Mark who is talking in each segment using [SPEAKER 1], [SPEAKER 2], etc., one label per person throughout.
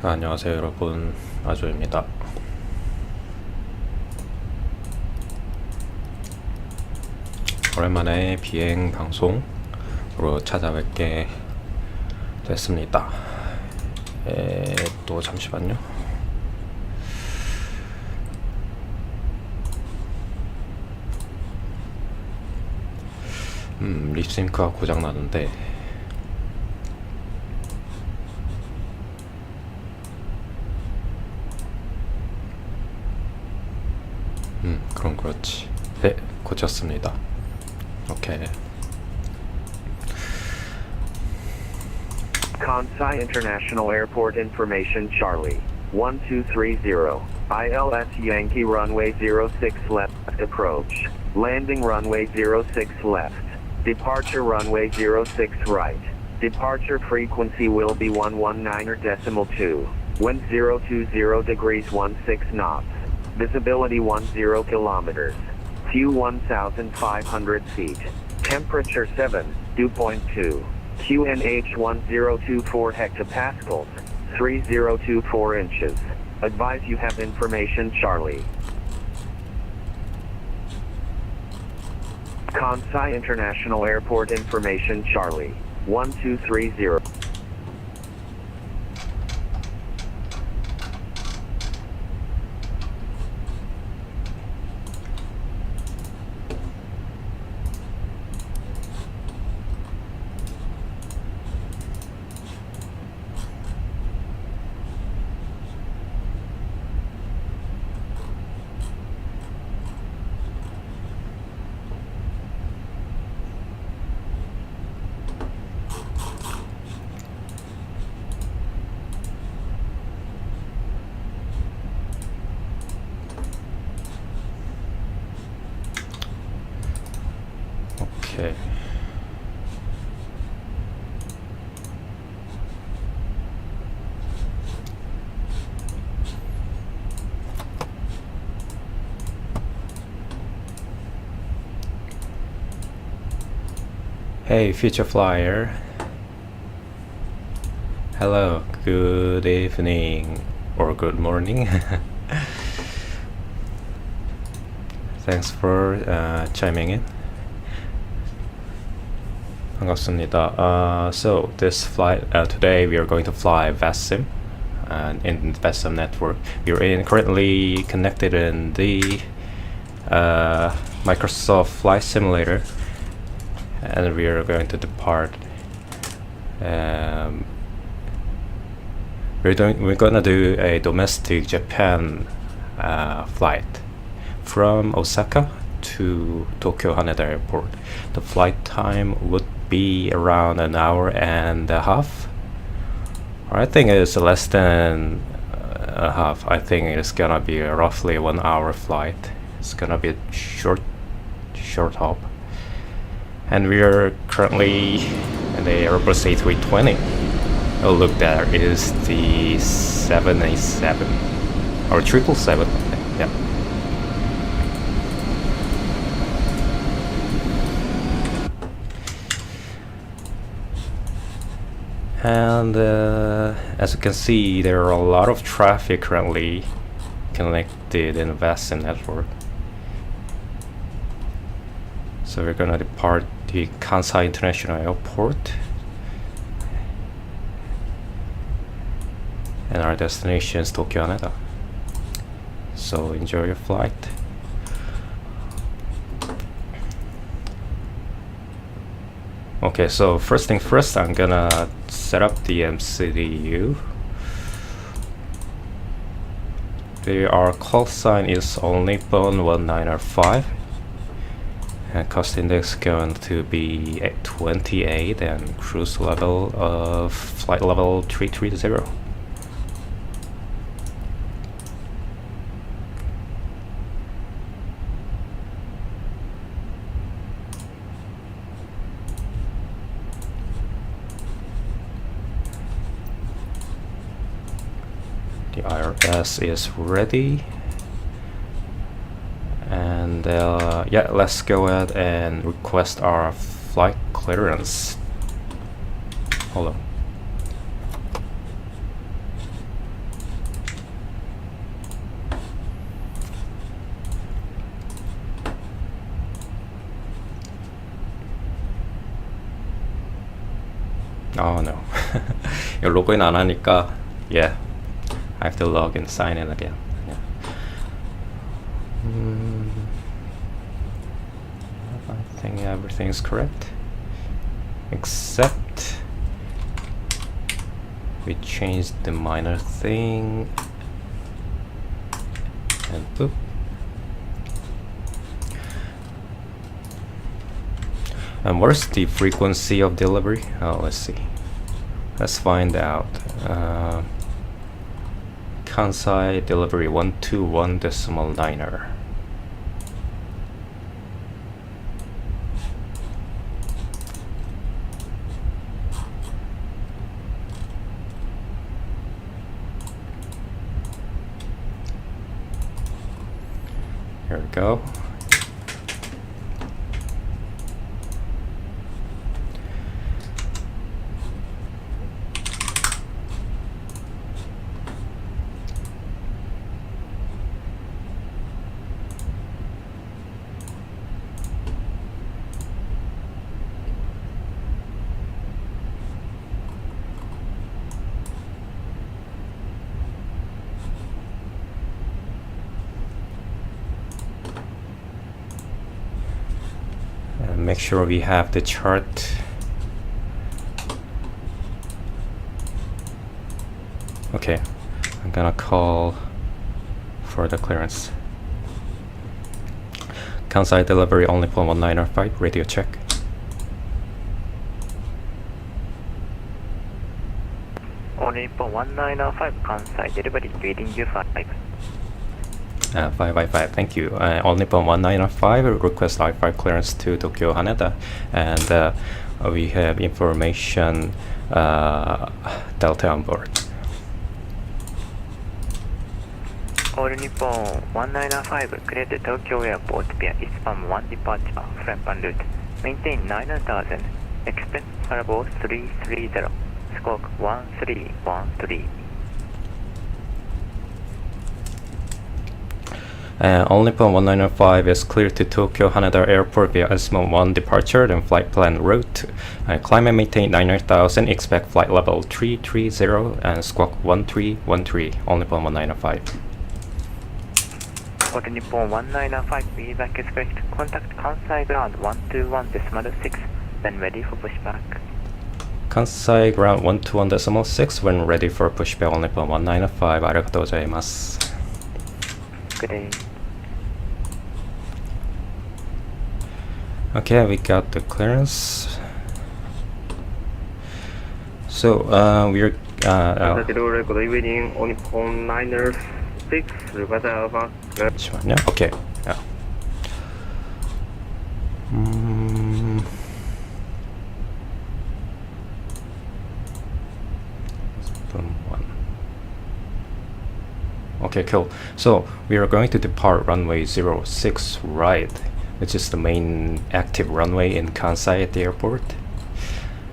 [SPEAKER 1] 안녕하세요 여러분, 아조입니다. 오랜만에 비행 방송으로 찾아뵙게 됐습니다. 또 잠시만요. 립싱크가 고장나는데 그럼 그렇지. 네, 고쳤습니다. 오케이.
[SPEAKER 2] Kansai International Airport Information Charlie 1230 ILS Yankee runway 06 left approach landing runway 06 left departure runway 06 right departure frequency will be 119.2 wind 020 degrees 16 knots visibility 10 kilometers Q 1500 feet temperature 7 dew point 2 QNH 1024 hectopascals, 3024 inches. Advise you have information Charlie. Kansai International Airport Information Charlie, 1230.
[SPEAKER 1] 오케이. Hey, future flyer. Hello, good evening or good morning. Thanks for chiming in. 반갑습니다. So this flight today we are going to fly VATSIM in the VATSIM network. We are currently connected in the Microsoft Flight Simulator, and we are going to depart. We're gonna do a domestic Japan flight from Osaka to Tokyo Haneda Airport. The flight time would be around an hour and a half. Or I think it's less than a half. I think it's gonna be a roughly 1 hour flight. It's gonna be a short hop. And we are currently in the Airbus A320. Oh look, there is the 787 or 777. Yeah. And as you can see, there are a lot of traffic currently connected in the VATSIM network. So we're gonna depart the Kansai International Airport, and our destination is Tokyo Haneda. So enjoy your flight. Okay, so first thing first, I'm gonna set up the MCDU. Our call sign is only phone 1905, and cost index going to be at 28, and cruise level of flight level 330. The IRS is ready, and yeah, let's go ahead and request our flight clearance. Hold on. Oh no. 이거 로그인 안 하니까 yeah, I have to log in, sign in again. Yeah. I think everything's correct, except we changed the minor thing, and boop. And what's the frequency of delivery? Oh, let's see. Let's find out. Kansai delivery 121.9er. Here we go. And make sure we have the chart. Okay, I'm gonna call for the clearance. Kansai delivery only 0.1905, radio check.
[SPEAKER 3] Only 1905 Kansai delivery reading you 5.
[SPEAKER 1] 5 by 5, thank you. Only 0.1905, request IFR clearance to Tokyo Haneda, and we have information Delta on board.
[SPEAKER 3] All Nippon 1905 cleared Tokyo Airport via Eastbound 1 departure, French route. Maintain 9000, expect variable 330, squawk 1313.
[SPEAKER 1] Only 0.1905 is clear to Tokyo Haneda Airport via Eastbound 1 departure and flight plan route. Climb and maintain 9000, expect flight level 330 and squawk 1313, only 0.1905.
[SPEAKER 3] All Nippon 1905 feedback expect contact Kansai ground 121.6 when ready for pushback.
[SPEAKER 1] Kansai ground 121.6 when ready for pushback, only 0.1905. Arigatou gozaimasu.
[SPEAKER 3] Good day.
[SPEAKER 1] Okay, we got the clearance. So we're
[SPEAKER 4] Good evening, on Nippon 906, request Alpha.
[SPEAKER 1] 잠시만요. Okay. Yeah. Okay, cool. So we are going to depart runway 06 right, which is the main active runway in Kansai at the airport.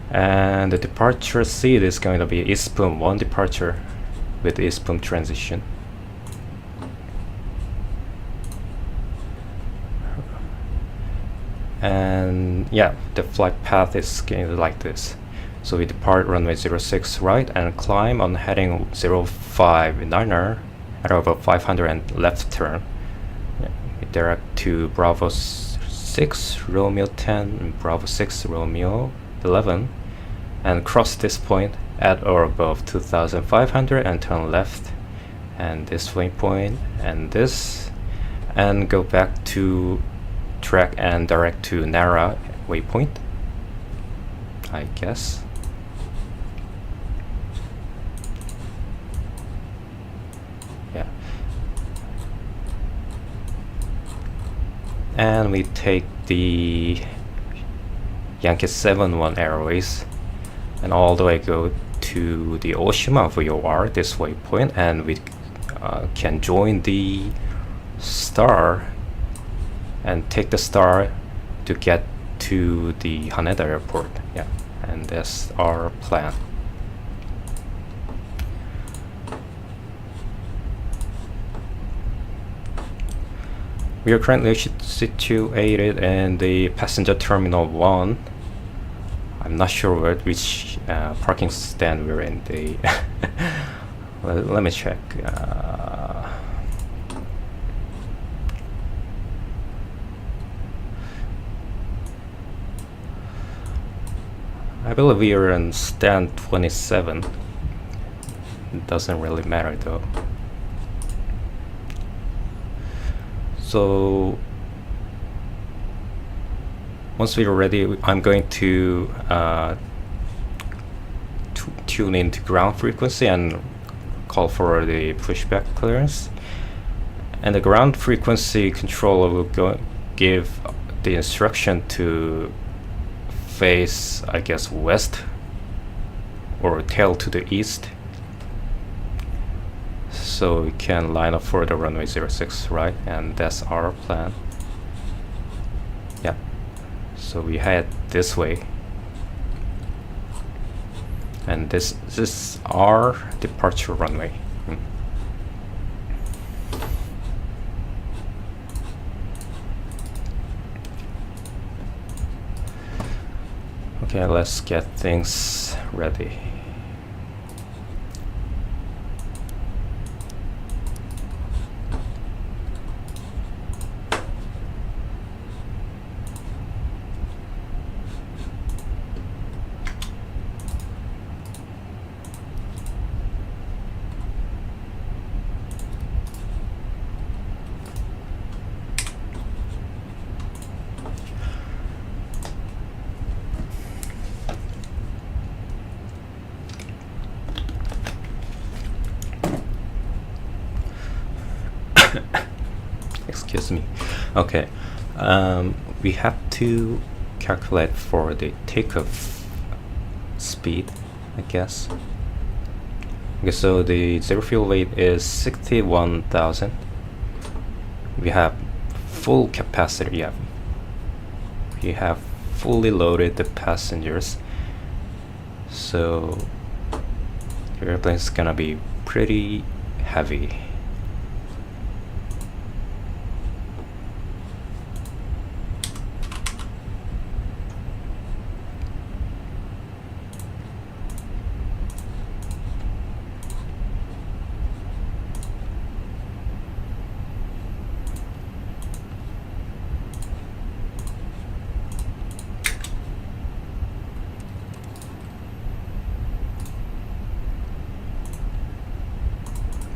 [SPEAKER 1] And the departure seat is going to be Eastbound 1 departure with Eastbound transition. And yeah, the flight path is going to be like this. So we depart runway 06 right and climb on heading 059er at over 500 and left turn. Yeah, we direct to Bravo 6 Romeo 10 and Bravo 6 Romeo 11 and cross this point at or above 2500 and turn left and this waypoint and this and go back to track and direct to Nara waypoint, I guess. Yeah. And we take the Yankee 71 Airways and all the way go to the Oshima VOR, this waypoint, and we can join the star and take the star to get to the Haneda airport. Yeah, and that's our plan. We are currently situated in the passenger terminal 1. I'm not sure which parking stand we're in. The let me check. I believe we are in stand 27. It doesn't really matter though. So once we're ready, I'm going to tune into ground frequency and call for the pushback clearance. And the ground frequency controller will give the instruction to face, I guess, west or tail to the east. So we can line up for the runway 06, right? And that's our plan. Yeah. So we head this way. And this is our departure runway. Okay, let's get things ready. Excuse me. Okay, we have to calculate for the takeoff speed, I guess. Okay, so the zero fuel weight is 61,000. We have full capacity. Yeah, we have fully loaded the passengers, so the airplane is gonna be pretty heavy.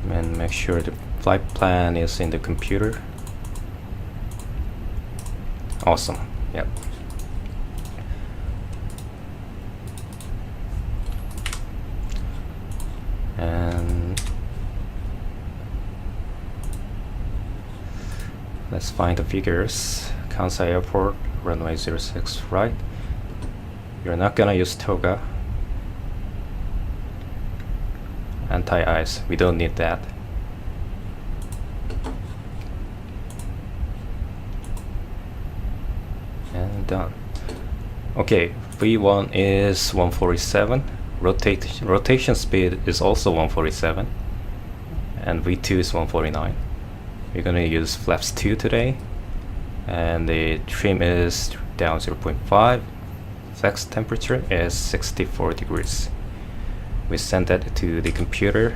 [SPEAKER 1] And make sure the flight plan is in the computer. Awesome. Yep. And let's find the figures. Kansai Airport, runway 06 right. You're not gonna use toga. Anti-ice, we don't need that. And done. Okay, V1 is 147. Rotation speed is also 147. And V2 is 149. We're gonna use flaps 2 today. And the trim is down 0.5. Flex temperature is 64 degrees. We send that to the computer,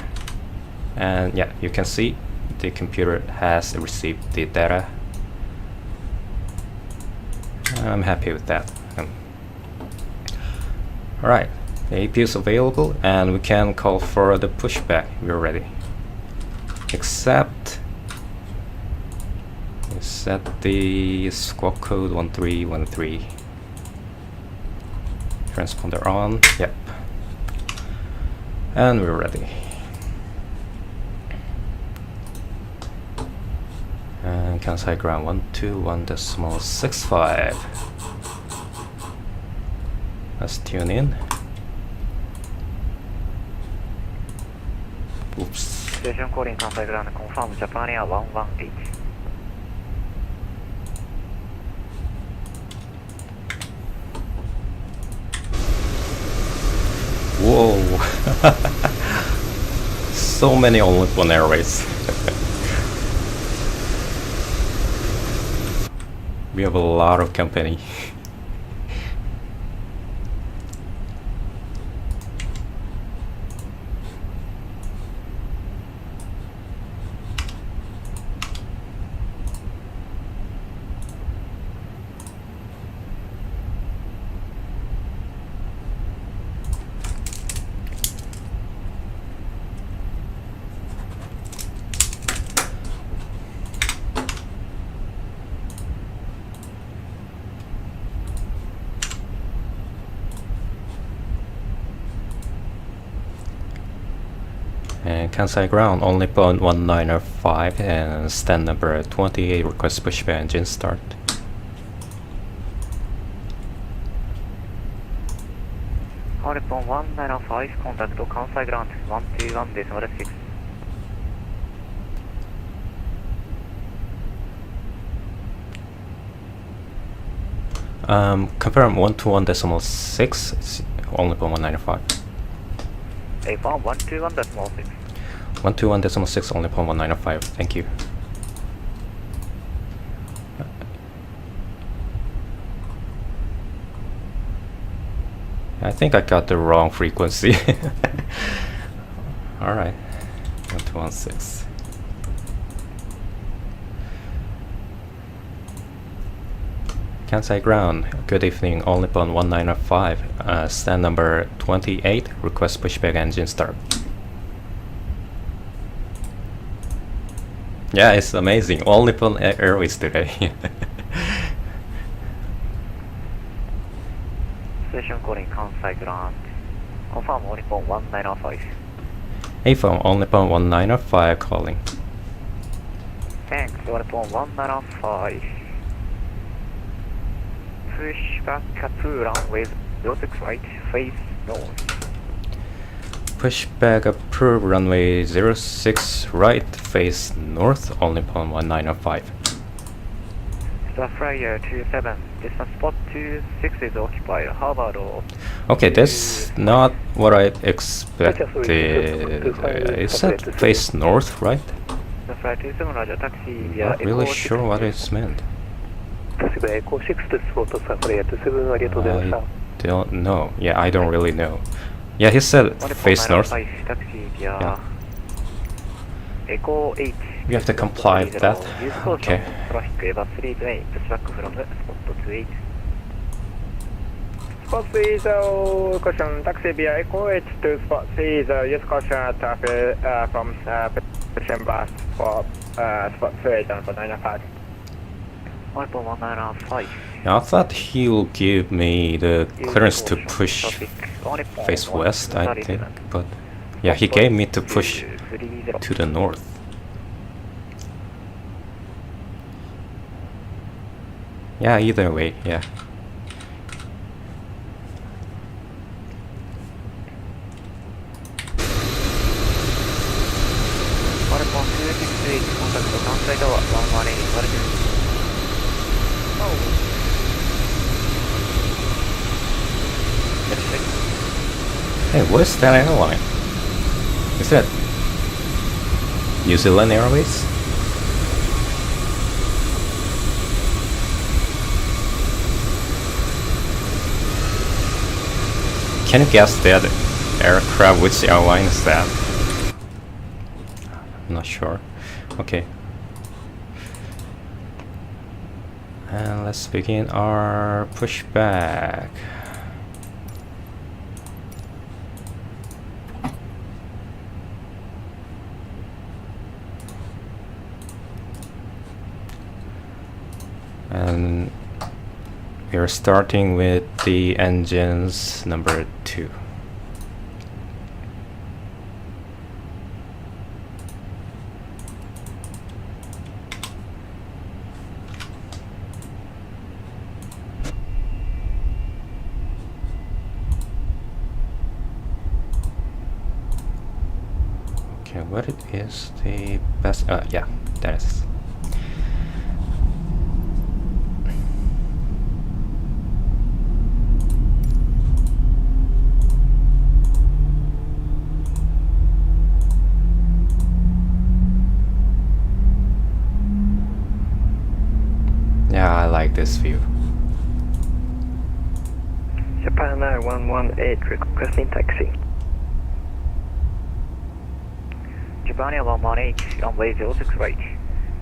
[SPEAKER 1] and yeah, you can see the computer has received the data. I'm happy with that. Alright, the AP is available and we can call for the pushback. We're ready. Except we set the squawk code 1313. Transponder on. Yep. And we're ready. And Kansai ground 121.65. Let's tune in. Oops.
[SPEAKER 3] Station calling Kansai ground, confirm Japan Air 118.
[SPEAKER 1] Whoa. So many on Nippon Airways. We have a lot of company. And Kansai ground, only 1905 and stand number 28, request pushback engine start.
[SPEAKER 3] Only 1905, contact Kansai ground 121.6.
[SPEAKER 1] Confirm 121.6, it's only 195.
[SPEAKER 3] A1 121.6.
[SPEAKER 1] 121.6, only 195, thank you. I think I got the wrong frequency. Alright, 1216. Kansai ground, good evening, only upon 1905, stand number 28, request pushback engine start. Yeah, it's amazing, only upon Airways today.
[SPEAKER 3] Station calling Kansai ground. Confirm only upon 1905.
[SPEAKER 1] A-phone, only upon 1905 calling.
[SPEAKER 3] Thanks, only upon 1905. Pushback to runway 06 right, face north.
[SPEAKER 1] Pushback approved, runway 06 right, face north, only upon 1905.
[SPEAKER 3] The flyer 27, distance spot 26 is occupied, Harvard or...
[SPEAKER 1] Okay, that's not what I expected. Is that face north, right?
[SPEAKER 3] The flyer 27, Roger, taxi via
[SPEAKER 1] Not really
[SPEAKER 3] Echo
[SPEAKER 1] sure what it's meant. I don't know. Yeah, I don't really know. Yeah, he said face north.
[SPEAKER 3] Taxi via
[SPEAKER 1] Yeah.
[SPEAKER 3] Echo 8.
[SPEAKER 1] You have to comply with that. Okay.
[SPEAKER 3] Traffic Eva 3 lane, pushback from the spot 28.
[SPEAKER 5] Spot 30, caution, taxi via Echo 8 to spot 30, use caution traffic from position bus for spot 30 for 905.
[SPEAKER 3] 1.195.
[SPEAKER 1] Yeah, I thought he'll give me the clearance to push face west, I think, but yeah, he gave me to push to the north. Yeah, either way, yeah. Hey, what is that airline? Is that New Zealand Airways? Can you guess that aircraft? Which airline is that? I'm not sure. Okay. And let's begin our pushback. And we are starting with the engines number 2. Okay, what it is the best? Yeah, that is. Yeah, I like this view.
[SPEAKER 5] Japan Air 118 requesting taxi.
[SPEAKER 3] Japan Air 118, runway 06 right.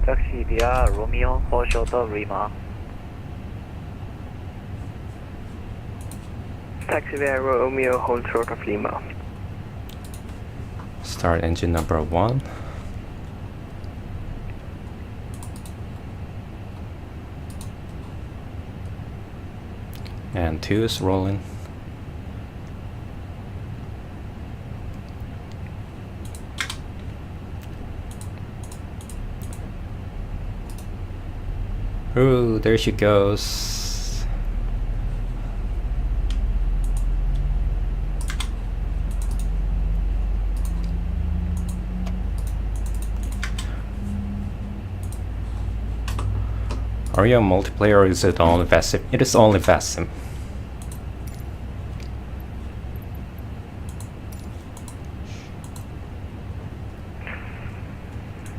[SPEAKER 3] Taxi via Romeo, hold short of Lima.
[SPEAKER 5] Taxi via Romeo, hold short of Lima.
[SPEAKER 1] Start engine number 1. And 2 is rolling. Ooh, there she goes. Are you on multiplayer or is it only VATSIM? It is only VATSIM.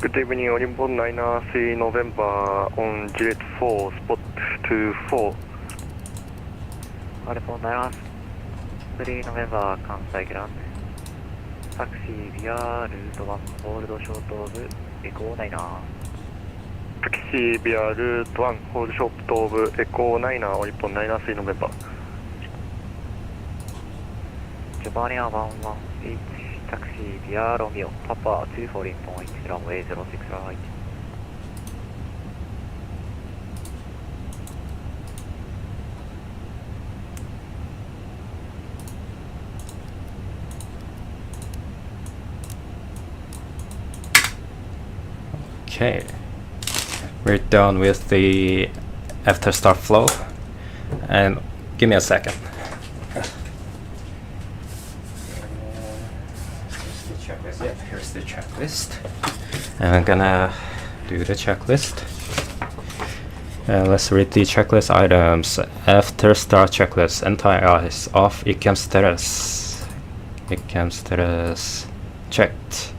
[SPEAKER 4] Good evening, on inbound 93 November on Jet 4, spot 24.
[SPEAKER 3] On inbound 93 November, Kansai Grand. Taxi via route 1, hold short of Echo 9.
[SPEAKER 4] Taxi via route 1, hold short of Echo 9 on inbound 93 November.
[SPEAKER 3] Japan 118, taxi via Romeo, Papa 240 point, runway 06 right.
[SPEAKER 1] Okay, we're done with the after start flow, and give me a second. Yep, here's the checklist. And I'm gonna do the checklist. Let's read the checklist items. After start checklist, anti-ice off, ICAM status. ICAM status checked.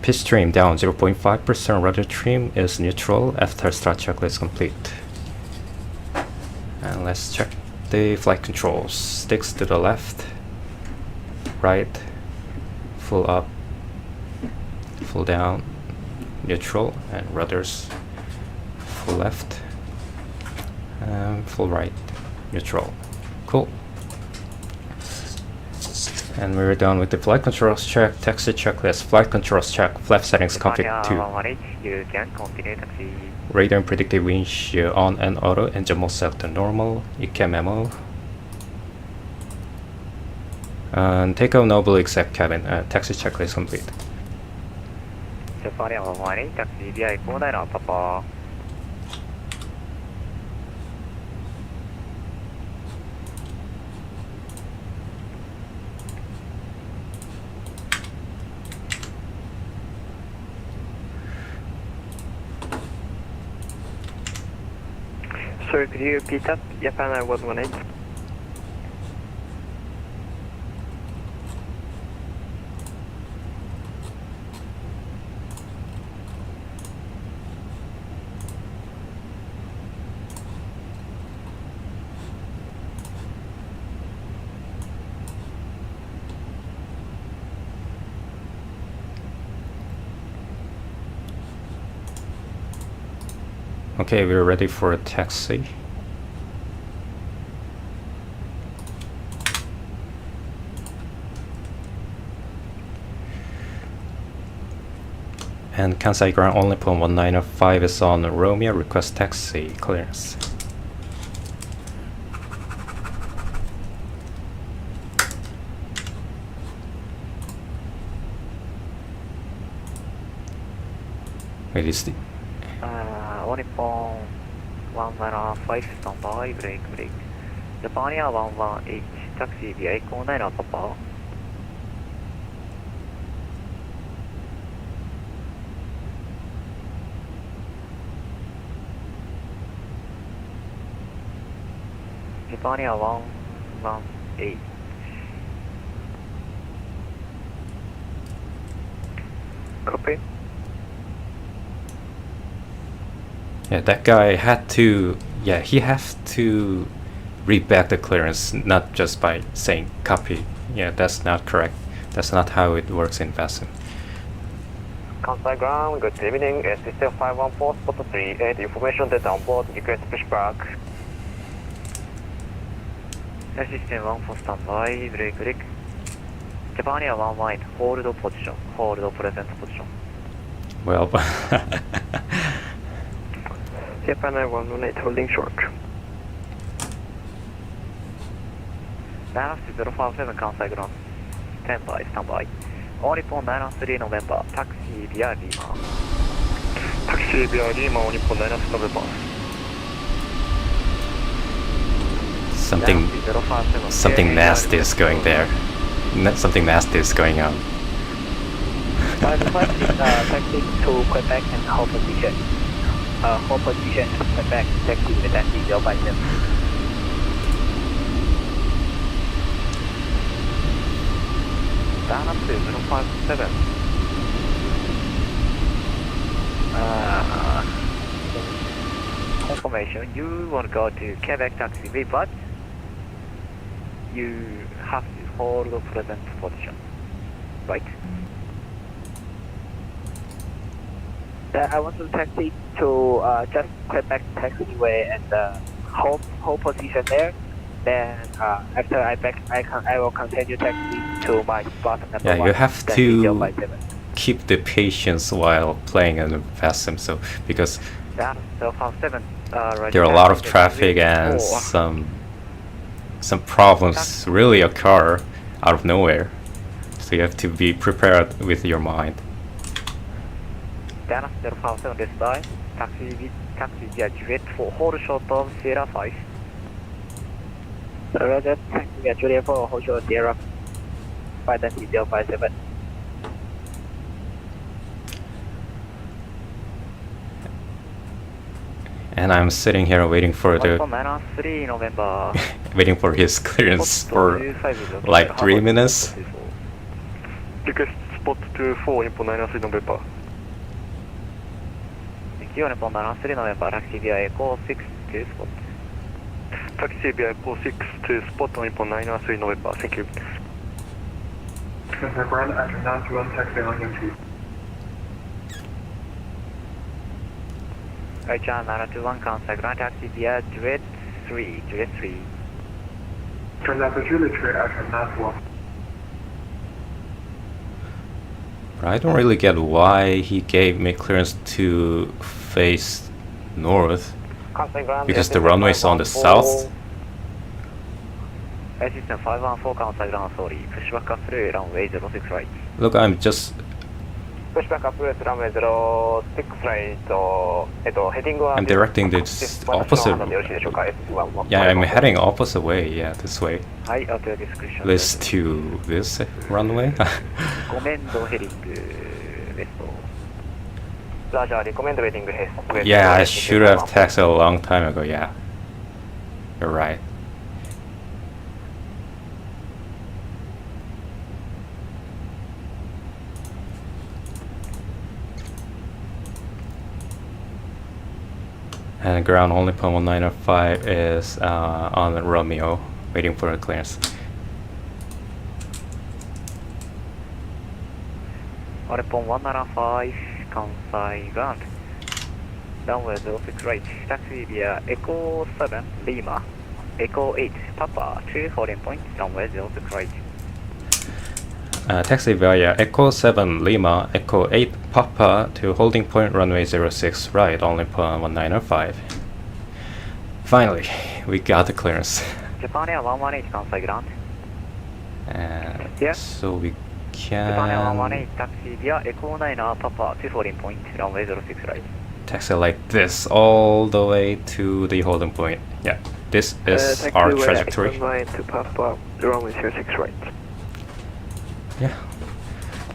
[SPEAKER 1] Pitch trim down 0.5%, rudder trim is neutral. After start checklist complete. And let's check the flight controls. Sticks to the left, right, full up, full down, neutral, and rudders full left, full right, neutral. Cool. And we're done with the flight controls check, taxi checklist, flight controls check, flap settings config 2.
[SPEAKER 3] You can continue taxi.
[SPEAKER 1] Radar and predictive wind shear on and auto, engine mode set to normal, ICAM memo. And take out noble except cabin, taxi checklist complete.
[SPEAKER 3] Japan 118, taxi via Echo 9, Papa.
[SPEAKER 4] Sorry, could you repeat that? Japan 118.
[SPEAKER 1] Okay, we're ready for a taxi. And Kansai ground only point 1905 is on Romeo, request taxi clearance. Wait, is the
[SPEAKER 3] Nippon 195, standby, break. Japan 118, taxi via Echo 9, Papa. Japan 118.
[SPEAKER 4] Copy.
[SPEAKER 1] Yeah, that guy had to, he has to read back the clearance, not just by saying copy. Yeah, that's not correct. That's not how it works in VATSIM.
[SPEAKER 4] Kansai ground, good evening. System 514, spot 38. Information data on board, request pushback.
[SPEAKER 3] System 14 standby, break. Japan 118, hold position, hold present position.
[SPEAKER 1] Well,
[SPEAKER 4] Japan 118, holding short.
[SPEAKER 3] Dallas 057 Kansai ground, standby. On Nippon 93 November, taxi via Lima.
[SPEAKER 4] Taxi via Lima on Nippon 9 November.
[SPEAKER 1] Something nasty is going there. Something nasty is going on.
[SPEAKER 5] Taxi to Quebec and hold position. Hold position at Quebec, taxi with taxi 057.
[SPEAKER 3] Down up to 057. Confirmation, you want to go to Quebec taxiway, but you have to hold the present position, right?
[SPEAKER 5] I want to taxi to just Quebec taxiway and hold position there. Then after I will continue taxi to my spot number
[SPEAKER 1] Yeah,
[SPEAKER 5] 1.
[SPEAKER 1] you have
[SPEAKER 5] taxi
[SPEAKER 1] to
[SPEAKER 5] 057.
[SPEAKER 1] keep the patience while playing in VATSIM, so because
[SPEAKER 3] Down 057. Right,
[SPEAKER 1] there are a lot of
[SPEAKER 3] taxi
[SPEAKER 1] traffic and
[SPEAKER 3] taxiway 4.
[SPEAKER 1] some problems really occur out of nowhere, so you have to be prepared with your mind.
[SPEAKER 3] Down 057 this time. Taxi via Juliet 4, hold short of Sierra 5.
[SPEAKER 5] Roger, taxi via Juliet 4, hold short Sierra 5, taxi 057.
[SPEAKER 1] And I'm sitting here waiting for the
[SPEAKER 3] 3 November.
[SPEAKER 1] waiting for his clearance for like 3 minutes.
[SPEAKER 4] Request spot 24 Nippon 9 November.
[SPEAKER 3] Thank you, Nippon 3 November, taxi via Echo 6 to spot.
[SPEAKER 4] Taxi via Echo 6 to spot on Nippon 9 November. Thank you.
[SPEAKER 5] Ground after 921 taxi on MT.
[SPEAKER 3] Right, John 921, contact ground taxi via Juliet 3, Juliet 3.
[SPEAKER 5] Turn out the Juliet 3 after 921.
[SPEAKER 1] I don't really get why he gave me clearance to face north, because the runway's on the south.
[SPEAKER 3] System 514, contact ground, sorry. Pushback up through runway 06 right.
[SPEAKER 1] Look, I'm just
[SPEAKER 4] Pushback approach runway 06 right.
[SPEAKER 1] I'm directing this opposite. Yeah, I'm heading opposite way. Yeah, this way.
[SPEAKER 3] はい、auto discretion.
[SPEAKER 1] This to this runway.
[SPEAKER 3] ご面倒ヘリングですと。
[SPEAKER 4] Roger, recommend waiting west.
[SPEAKER 1] Yeah, I should have texted a long time ago. Yeah, you're right. And ground only point 1905 is on Romeo, waiting for a clearance.
[SPEAKER 3] Nippon 175, Kansai ground. Runway 06 right, taxi via Echo 7, Lima, Echo 8, Papa, to holding point, runway 06 right.
[SPEAKER 1] Taxi via Echo 7 Lima, Echo 8 Papa to holding point runway 06 right, only point 1905. Finally, we got the clearance.
[SPEAKER 3] Japan Air 118, Kansai ground.
[SPEAKER 1] And
[SPEAKER 3] Yeah.
[SPEAKER 1] so we
[SPEAKER 3] Japan Air
[SPEAKER 1] can
[SPEAKER 3] 118, taxi via Echo 9, Papa, to holding point, runway 06 right.
[SPEAKER 1] taxi like this all the way to the holding point. Yeah, this is our trajectory.
[SPEAKER 5] To Papa, runway 06 right.
[SPEAKER 1] Yeah,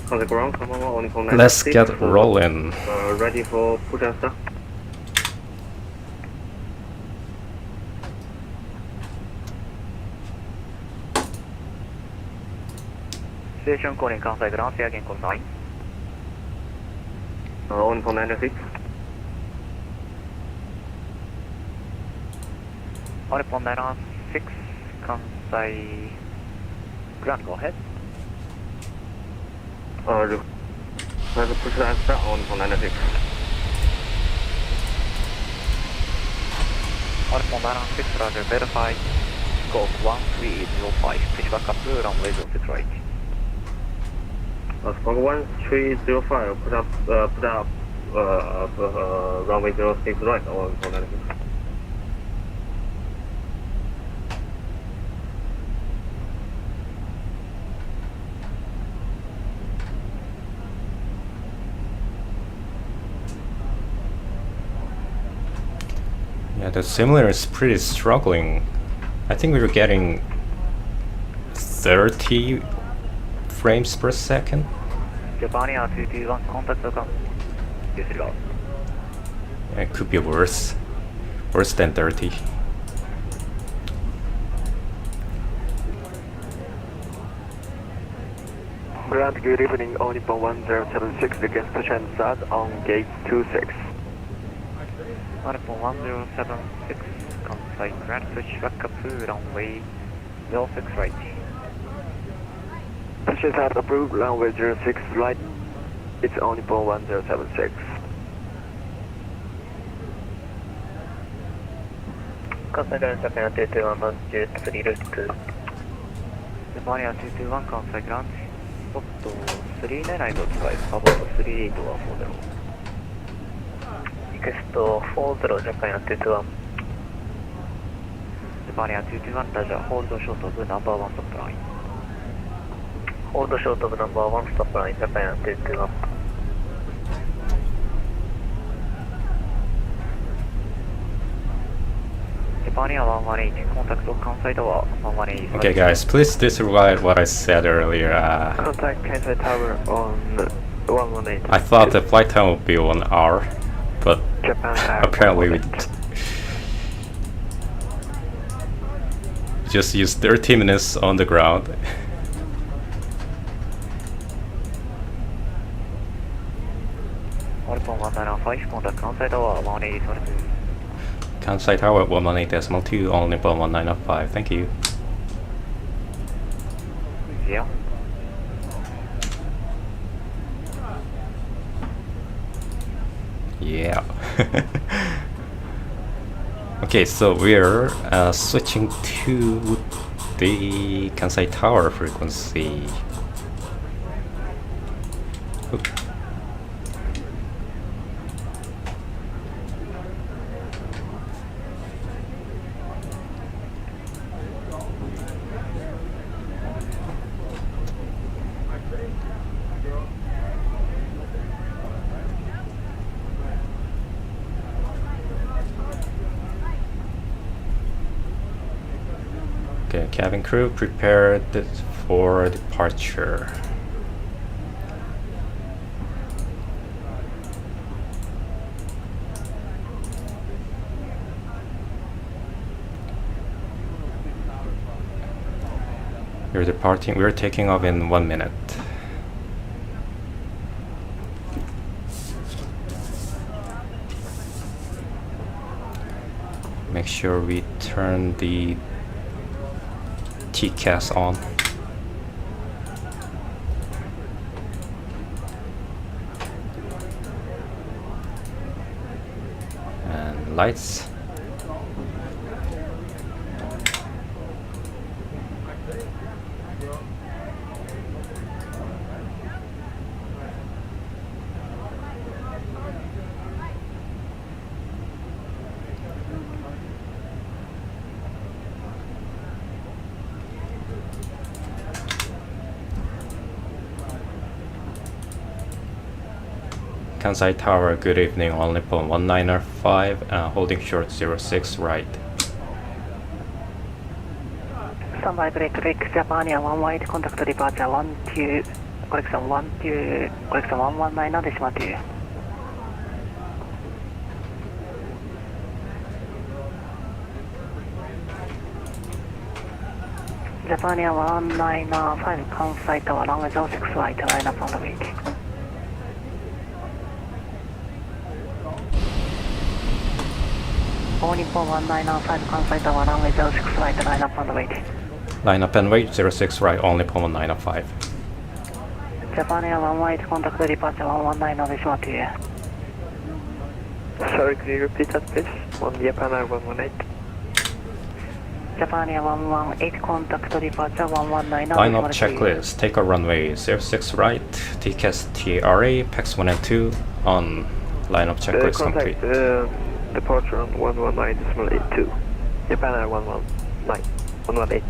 [SPEAKER 4] On the ground, come on Nippon 9
[SPEAKER 1] let's get rolling.
[SPEAKER 4] Ready for push and start.
[SPEAKER 3] Station calling Kansai ground, again call 9.
[SPEAKER 4] On Nippon 96.
[SPEAKER 3] Nippon 96, Kansai ground, go ahead.
[SPEAKER 4] Let's push and start on Nippon 96.
[SPEAKER 3] Nippon 96, roger, verify. Golf 1305, pushback up to runway 06 right.
[SPEAKER 4] Squawk 1305, put up runway 06 right on Nippon 96.
[SPEAKER 1] Yeah, the simulator is pretty struggling. I think we were getting 30 frames per second.
[SPEAKER 3] Japan Air 221, contact welcome. Disregard.
[SPEAKER 1] It could be worse. Worse than 30.
[SPEAKER 4] Grant, good evening, all Nippon 1076, request push and start on gate 26.
[SPEAKER 3] Nippon 1076, Kansai Grand Pushback approved runway 06 right.
[SPEAKER 4] Push and start approved, runway 06 right. It's on Nippon 1076. Kansai Grand Japan 221, longitude 3 route 2.
[SPEAKER 3] Japan Air 221, Kansai Grand. スポット3狙いの使い、サボット38は40。
[SPEAKER 4] リクエスト40、ジャパンや221。
[SPEAKER 3] ジャパンや221ラジャー、ホールドショートオブナンバーワンストップライン。
[SPEAKER 4] ホールドショートオブナンバーワンストップライン、ジャパンや221。
[SPEAKER 3] Japan 118, contact Kansai Tower 118.
[SPEAKER 1] Okay, guys, please disregard what I said earlier.
[SPEAKER 4] Contact Kansai Tower on 118.
[SPEAKER 1] I thought the flight time would be 1 hour, but
[SPEAKER 4] Japan Air
[SPEAKER 1] apparently we
[SPEAKER 4] 118.
[SPEAKER 1] just used 30 minutes on the ground.
[SPEAKER 3] Nippon 195, contact Kansai Tower 118.
[SPEAKER 1] Kansai Tower 118.2 on Nippon 1905. Thank you.
[SPEAKER 3] Yeah.
[SPEAKER 1] Yeah. Okay, so we're switching to the Kansai Tower frequency. Oop. Okay, cabin crew, prepare for departure. We're departing. We're taking off in 1 minute. Make sure we turn the TCAS on. And lights. Kansai Tower, good evening, on Nippon 1905, holding short 06 right.
[SPEAKER 5] Standby break, Japan Air 118, contact departure 12, correction 12, correction 119, decimal 2. Japan Air 195, Kansai Tower, runway 06 right, line up on the wait. All Nippon 195, Kansai Tower, runway 06 right, line up on the wait.
[SPEAKER 1] Line up and wait, 06 right, on Nippon 1905.
[SPEAKER 5] Japan Air 118, contact departure 119, decimal 2.
[SPEAKER 4] Sorry, could you repeat that please? On Japan Air 118.
[SPEAKER 5] Japan Air 118, contact departure 119,
[SPEAKER 1] Line up
[SPEAKER 5] decimal 2.
[SPEAKER 1] checklist, take a runway 06 right, TCAS TRA, PAX 1 and 2, on line up checklist complete.
[SPEAKER 4] Departure on 119.82. Japan Air 118.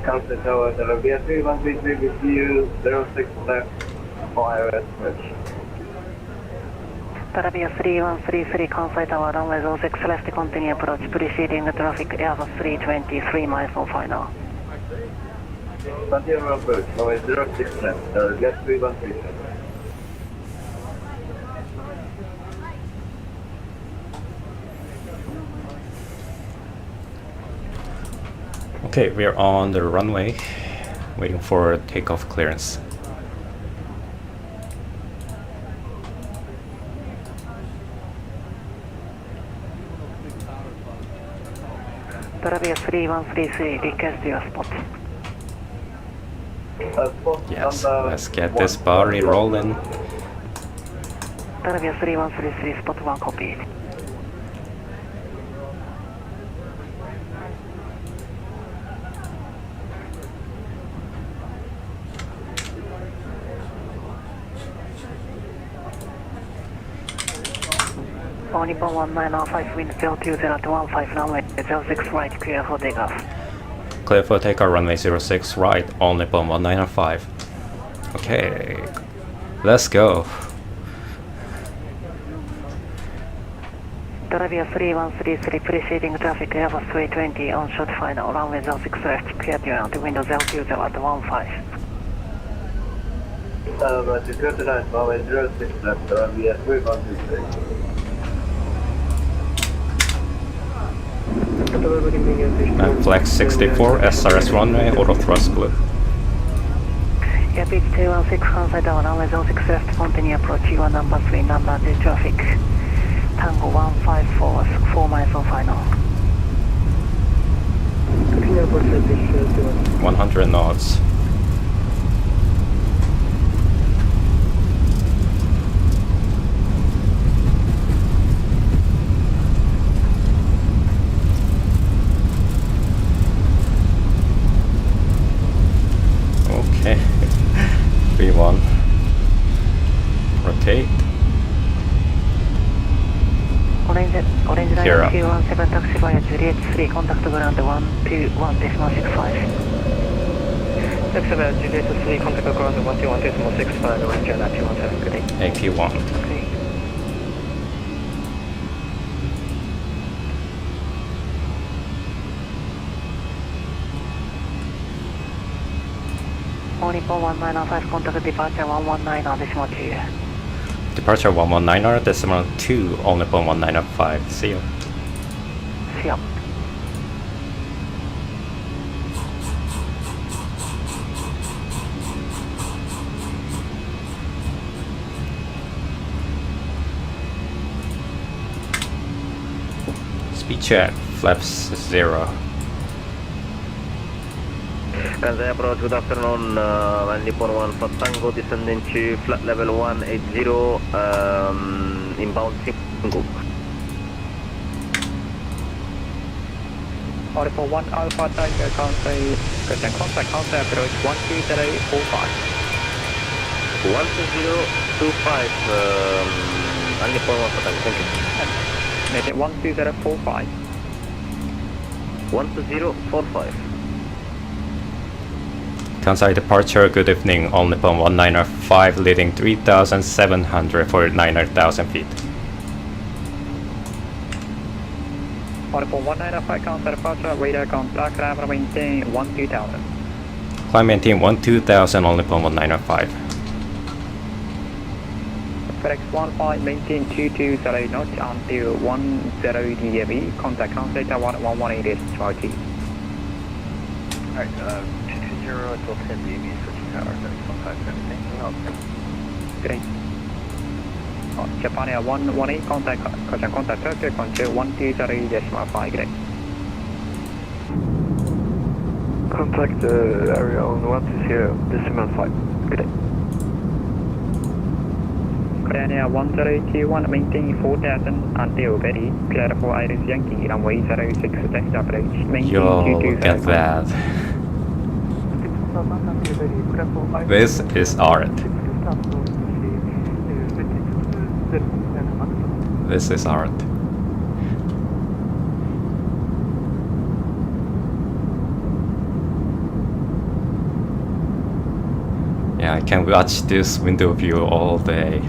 [SPEAKER 4] Council Tower, the Rabia 3133 with you, 06 left, for IOS switch.
[SPEAKER 6] タラビア3133関西タワーランウェイ06 left continue approach preceding traffic Airbus 320 3 miles on final.
[SPEAKER 4] Continue approach, runway 06 left, the Rabia 3133.
[SPEAKER 1] Okay, we are on the runway, waiting for takeoff clearance.
[SPEAKER 6] Tarabia 3133 request your spot.
[SPEAKER 1] Yes, let's get this party rolling.
[SPEAKER 6] Tarabia 3133 spot 1 copy. Nippon 1905 wind 020 at 15 runway 06 right clear for takeoff.
[SPEAKER 1] Clear for takeoff runway 06 right on Nippon 1905. Okay, let's go.
[SPEAKER 6] Tarabia 3133 preceding traffic Airbus 320 on short final runway 06 left clear to land window 020 at 15.
[SPEAKER 4] Security line, runway 06 left, Rabia 3133.
[SPEAKER 1] And flex 64 SRS runway auto thrust blue.
[SPEAKER 6] Yeah, beach 216 Kansai Tower runway 06 left continue approach you number 3 number 2 traffic Tango 154 4 miles on final.
[SPEAKER 1] 100 knots. Okay. 3-1. Rotate.
[SPEAKER 6] Orange line
[SPEAKER 1] Here.
[SPEAKER 6] 217 taxi via Juliet 3 contact ground 121.65.
[SPEAKER 3] Taxi via Juliet 3 contact ground 121.65 orange line 217 good day.
[SPEAKER 1] AP1.
[SPEAKER 6] Okay. Nippon 1905 contact departure 119 on decimal 2.
[SPEAKER 1] Departure 119 decimal 2 on Nippon 1905. See you.
[SPEAKER 6] See ya.
[SPEAKER 1] Speed check. Flaps 0.
[SPEAKER 4] Kansai approach, good afternoon, Nippon 1 for Tango, descending to flat level 180, inbound Singo.
[SPEAKER 3] Nippon 1 Alpha Tiger Kansai, contact Kansai approach 12045.
[SPEAKER 4] 12025, Nippon 1 for Tango, thank you.
[SPEAKER 3] 12045.
[SPEAKER 4] 12045.
[SPEAKER 1] Kansai departure, good evening on Nippon 1905 leading 3,700 for 900,000 feet.
[SPEAKER 3] Nippon 1905 Kansai departure, radar contact, climb maintain 12,000.
[SPEAKER 1] Climb maintain 12,000 on Nippon 1905.
[SPEAKER 3] FedEx 15 maintain 220 knots until 10 DME, contact Kansai Tower 118 SRT.
[SPEAKER 4] Alright, 220 until 10 dB, switching tower, 715, anything else?
[SPEAKER 3] Great. Japan Air 118, contact Tokyo, control 120.5, great.
[SPEAKER 4] Contact area on 120.5, good day.
[SPEAKER 3] Korean Air 1021, maintain 4,000 until ready, clear for Iris Yankee, runway 06 left approach, maintain
[SPEAKER 1] Yo,
[SPEAKER 3] 220.
[SPEAKER 1] look at that. This is art. This is art. Yeah, I can watch this window view all day.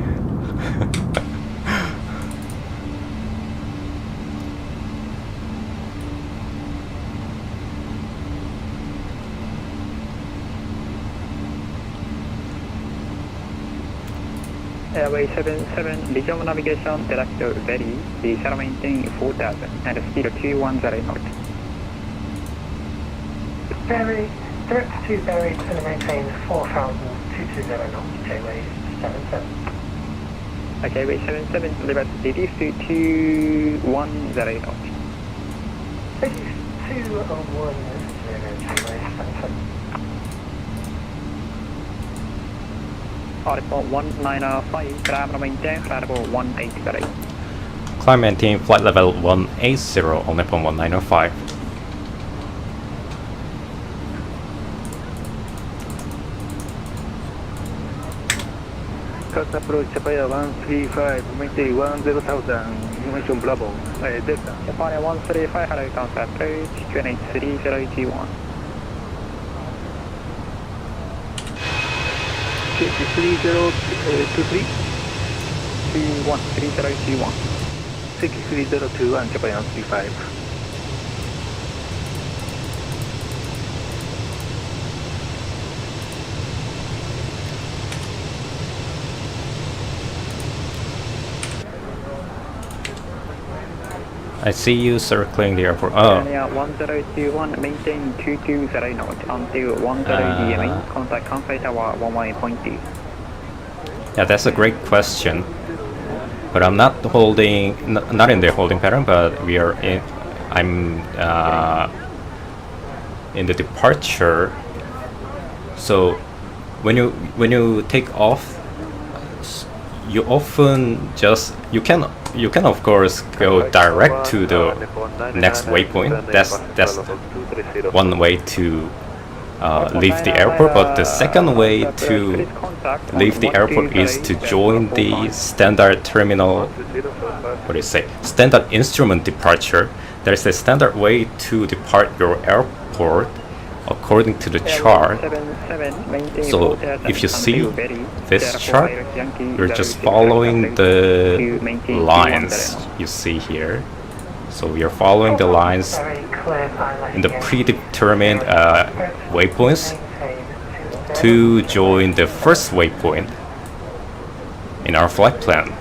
[SPEAKER 3] Airway 77, resume navigation, direct ready, the shall maintain 4000 and speed 210 knot.
[SPEAKER 6] Berry, direct to Berry and maintain 4,220 knots, J-Way 77.
[SPEAKER 3] Okay, Way 77, reverse reduce to 210 knot.
[SPEAKER 6] Reduce 210, J-Way 77.
[SPEAKER 3] Audible 195, climb maintain, flight 180.
[SPEAKER 1] Climb maintain flight level 180 on Nippon 1905.
[SPEAKER 7] First approach Japan 135, maintain 10,000, information Bravo, Delta.
[SPEAKER 3] Japan 135, hello, counter approach, 283,021.
[SPEAKER 7] 63023,
[SPEAKER 3] 213,021.
[SPEAKER 7] 63021, Japan 135.
[SPEAKER 1] I see you circling the airport. Oh,
[SPEAKER 3] Area 1021, maintain 220 knot until 10 DME, contact Kansai Tower 11.2.
[SPEAKER 1] yeah, that's a great question. But I'm not holding, not in the holding pattern, but we are in. I'm in the departure. So when you take off, you often just you can of course go direct to the next waypoint. That's one way to leave the airport, but the second way to leave the airport is to join the standard terminal, what do you say, standard instrument departure. There's a standard way to depart your airport according to the chart. So if you see this chart, you're just following the lines you see here. So you're following the lines in the predetermined waypoints to join the first waypoint in our flight plan.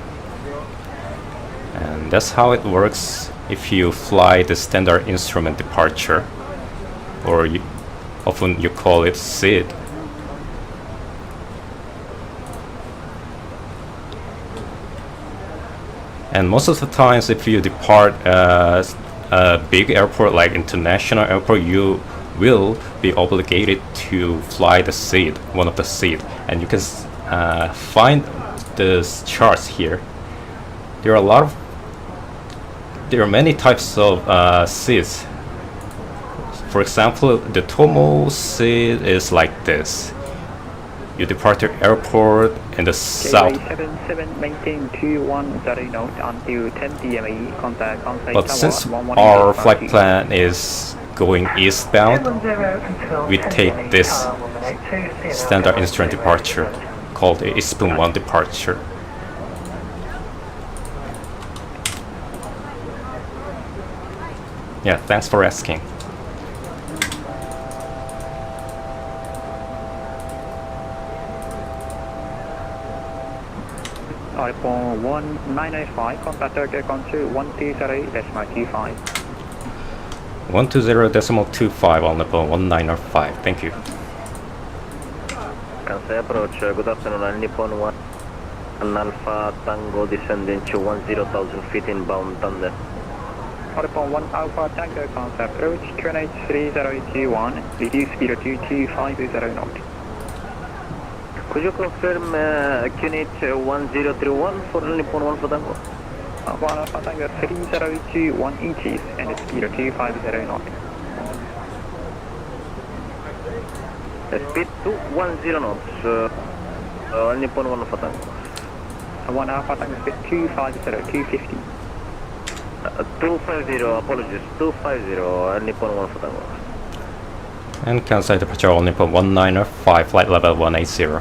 [SPEAKER 1] And that's how it works if you fly the standard instrument departure, or often you call it SID. And most of the times, if you depart a big airport like international airport, you will be obligated to fly the SID, one of the SID. And you can find the charts here. There are many types of SIDs. For example, the Tomo SID is like this. You depart the airport in the south.
[SPEAKER 3] 77, maintain 210 knot until 10 DME, contact Kansai
[SPEAKER 1] But
[SPEAKER 3] Tower
[SPEAKER 1] since
[SPEAKER 3] 11.2.
[SPEAKER 1] our flight plan is going eastbound, we take this standard instrument departure called the Eastbound 1 departure. Yeah, thanks for asking.
[SPEAKER 3] iPhone 1995, contact Tokyo Control 120.25.
[SPEAKER 1] 120.25 on Nippon 1905. Thank you.
[SPEAKER 4] Kansai approach, good afternoon, All Nippon 1 Alpha Tango descending to 10,000 feet inbound Thunder.
[SPEAKER 3] iPhone 1 Alpha Tango, contact approach 283.021, reduce speed to 250 knot.
[SPEAKER 4] Could you confirm QNH 1031 for Nippon 1 for Tango?
[SPEAKER 3] 1 Alpha Tango 3021 inches and speed 250 knot.
[SPEAKER 4] Speed 210 knots, Nippon 1 for Tango.
[SPEAKER 3] 1 Alpha Tango speed 250.
[SPEAKER 4] 250, apologies, 250, Nippon 1 for Tango.
[SPEAKER 1] And Kansai departure on Nippon 1905, flight level 180.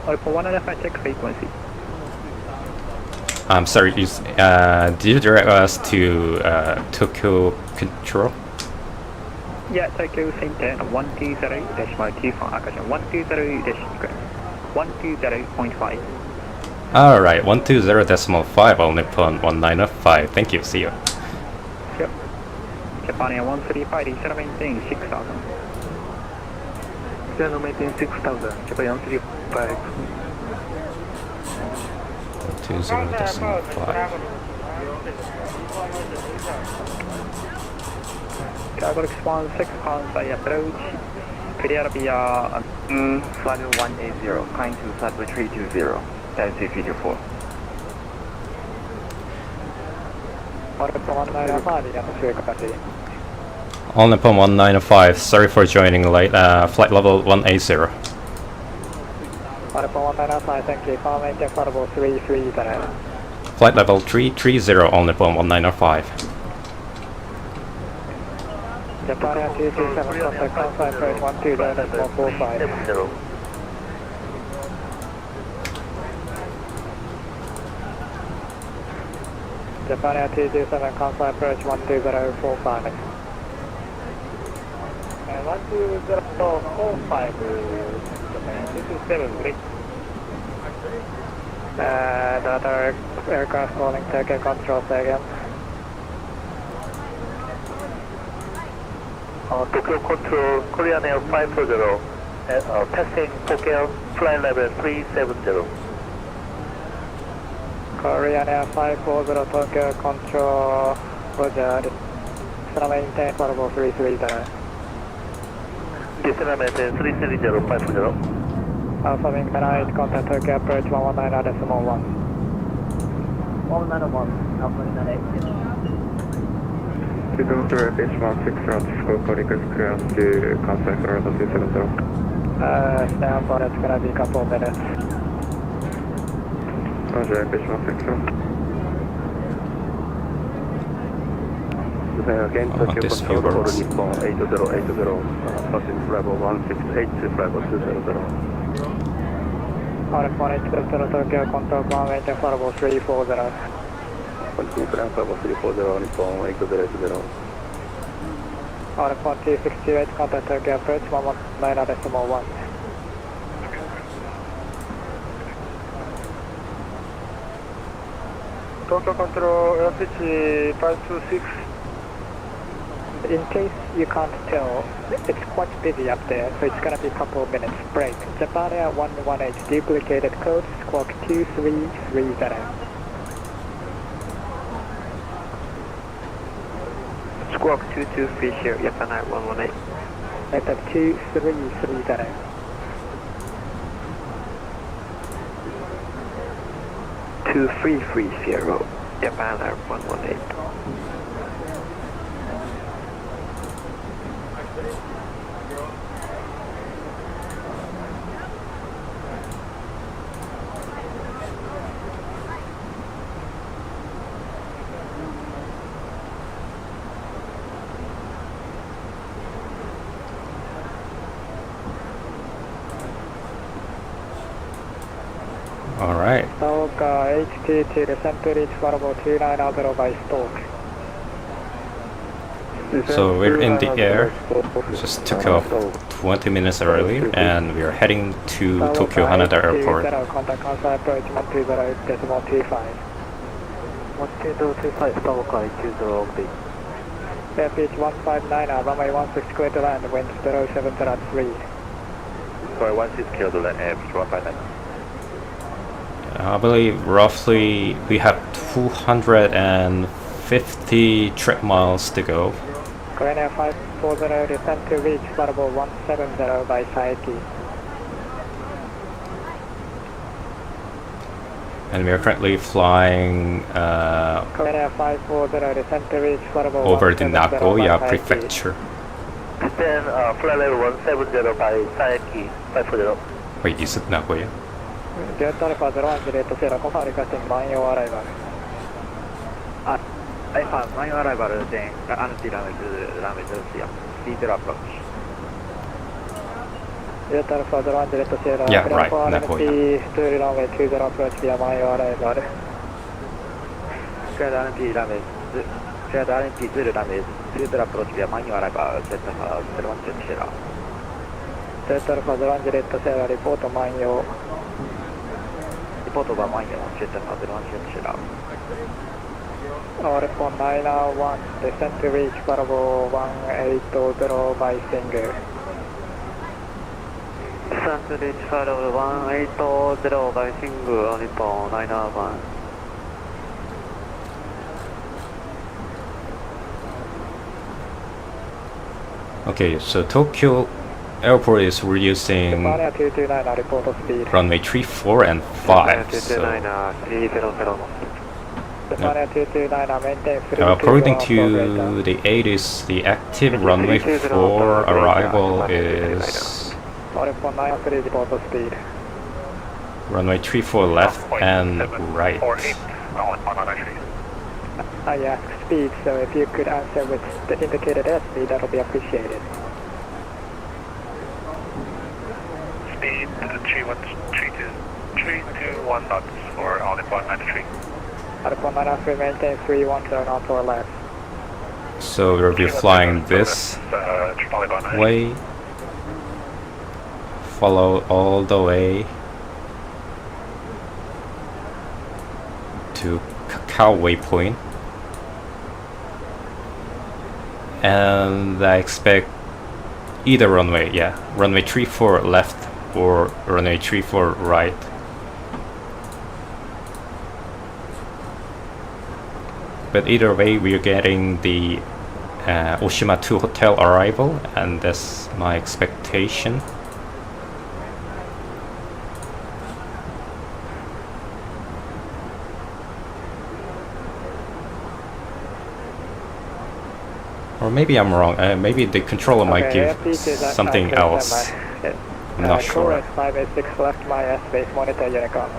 [SPEAKER 7] Alpha 1.5 check frequency.
[SPEAKER 1] I'm sorry, did you direct us to Tokyo Control?
[SPEAKER 7] Yeah, Tokyo Center 120.24 Akasan 120.5.
[SPEAKER 1] Alright, 120.5 on Nippon 195. Thank you, see you.
[SPEAKER 7] Yep. Japan Air 135, initial maintain 6,000. Initial maintain 6,000. Japan Air 135.
[SPEAKER 1] 120.5.
[SPEAKER 7] Cargo 16 Kansai approach. Clear via
[SPEAKER 2] Flight 180, climb to flight 320, taxi feature 4.
[SPEAKER 5] Alpha 195, atmosphere capacity.
[SPEAKER 1] On Nippon 195, sorry for joining late, flight level 180.
[SPEAKER 5] Alpha 195, thank you. Flight maintain flight level 330.
[SPEAKER 1] Flight level 330 on Nippon 195.
[SPEAKER 5] Japan Air 227, contact Kansai approach 120.45. Japan Air 227, Kansai approach 120.45. 120.45, this is 7, the other aircraft calling Tokyo Control, say again.
[SPEAKER 7] Tokyo Control, Korean Air 540, passing Tokyo, flight level 370.
[SPEAKER 5] Korean Air 540, Tokyo Control, Roger. Descend maintain flight level 330.
[SPEAKER 7] Descend maintain 330, 540.
[SPEAKER 5] Alpha Wing 98, contact Tokyo approach 119.1. 191, Alpha Wing 98.
[SPEAKER 7] Control Fish 16 routes, scope request clearance to Kansai Florida 270.
[SPEAKER 5] Stand by, it's gonna be a couple of minutes.
[SPEAKER 7] Roger, Fish 16. Again, Tokyo
[SPEAKER 1] this
[SPEAKER 7] Control,
[SPEAKER 1] few
[SPEAKER 7] order
[SPEAKER 1] words.
[SPEAKER 7] Nippon 8080, passing level 168 to level 200.
[SPEAKER 5] Alpha 180, Tokyo Control, ground maintain flight level 340.
[SPEAKER 7] Conference level 340, Nippon 8080.
[SPEAKER 5] Alpha 268, contact Tokyo approach 119.1.
[SPEAKER 7] Tokyo Control, LPG 526.
[SPEAKER 5] In case you can't tell, it's quite busy up there, so it's gonna be a couple of minutes break. Japan Air 118, duplicated code, squawk 2330.
[SPEAKER 3] Squawk 2230, Japan Air 118.
[SPEAKER 5] That's 2330.
[SPEAKER 3] Japan Air 118.
[SPEAKER 1] Alright.
[SPEAKER 5] Osaka HT2, descend to reach flight level 290 by stalk.
[SPEAKER 1] So we're in the air, just took off 20 minutes early, and we are heading to Tokyo Haneda Airport.
[SPEAKER 5] Contact Kansai approach 120.25.
[SPEAKER 7] 12025, Osaka 8080.
[SPEAKER 5] Airpitch 159, runway 16 clear to land, wind 070 at 3.
[SPEAKER 7] Sorry, 16 clear to land, airpitch 159.
[SPEAKER 1] I believe roughly we have 250 trip miles to go.
[SPEAKER 5] Korean Air 540, descend to reach flight level 170 by Saiki.
[SPEAKER 1] And we are currently flying
[SPEAKER 5] Korean Air 540, descend to reach flight level
[SPEAKER 1] over the
[SPEAKER 5] 170
[SPEAKER 1] Nagoya
[SPEAKER 5] by Saiki.
[SPEAKER 1] Prefecture.
[SPEAKER 7] Then flight level 170 by Saiki 540.
[SPEAKER 1] Wait, is it Nagoya?
[SPEAKER 5] Delta Alpha 0108 confirm requesting manual arrival.
[SPEAKER 3] Alpha, manual arrival, then runway 0, speed approach.
[SPEAKER 5] Delta Alpha 01 Sierra.
[SPEAKER 1] Yeah, right, Nagoya.
[SPEAKER 5] To runway 20 approach via manual arrival.
[SPEAKER 3] Cleared RMP runway. Cleared RMP 0 runway 20 approach via manual arrival. Delta Alpha 01 Sierra.
[SPEAKER 5] Delta Alpha 01 Sierra, report manual.
[SPEAKER 3] Report over manual. Delta Alpha 01 Sierra.
[SPEAKER 5] Report 901, descent to reach Bravo 180 by single.
[SPEAKER 3] Descent to reach Bravo 180 by single on Nippon 901.
[SPEAKER 1] Okay, so Tokyo Airport is reusing
[SPEAKER 5] Japan Air 229, report speed.
[SPEAKER 1] runway 3, 4, and 5. So,
[SPEAKER 3] 300.
[SPEAKER 5] Japan Air 229, maintain free
[SPEAKER 1] according
[SPEAKER 5] to
[SPEAKER 1] to the 80s, the active runway for arrival is
[SPEAKER 5] Report 903, report speed.
[SPEAKER 1] runway 3, 4 left and right.
[SPEAKER 5] I asked speed, so if you could answer with the indicated airspeed, that will be appreciated.
[SPEAKER 7] Speed 321 knots for all Nippon 93.
[SPEAKER 5] Nippon 903, maintain 310 knots or less.
[SPEAKER 1] So we'll be flying this way, follow all the way to Cacao Waypoint, and I expect either runway, runway 34 left or runway 34 right. But either way, we're getting the Oshima 2 hotel arrival, and that's my expectation. Or maybe I'm wrong. Maybe the controller might give something else. I'm not sure.
[SPEAKER 5] Correct 586 left my airspace, monitor Unicom.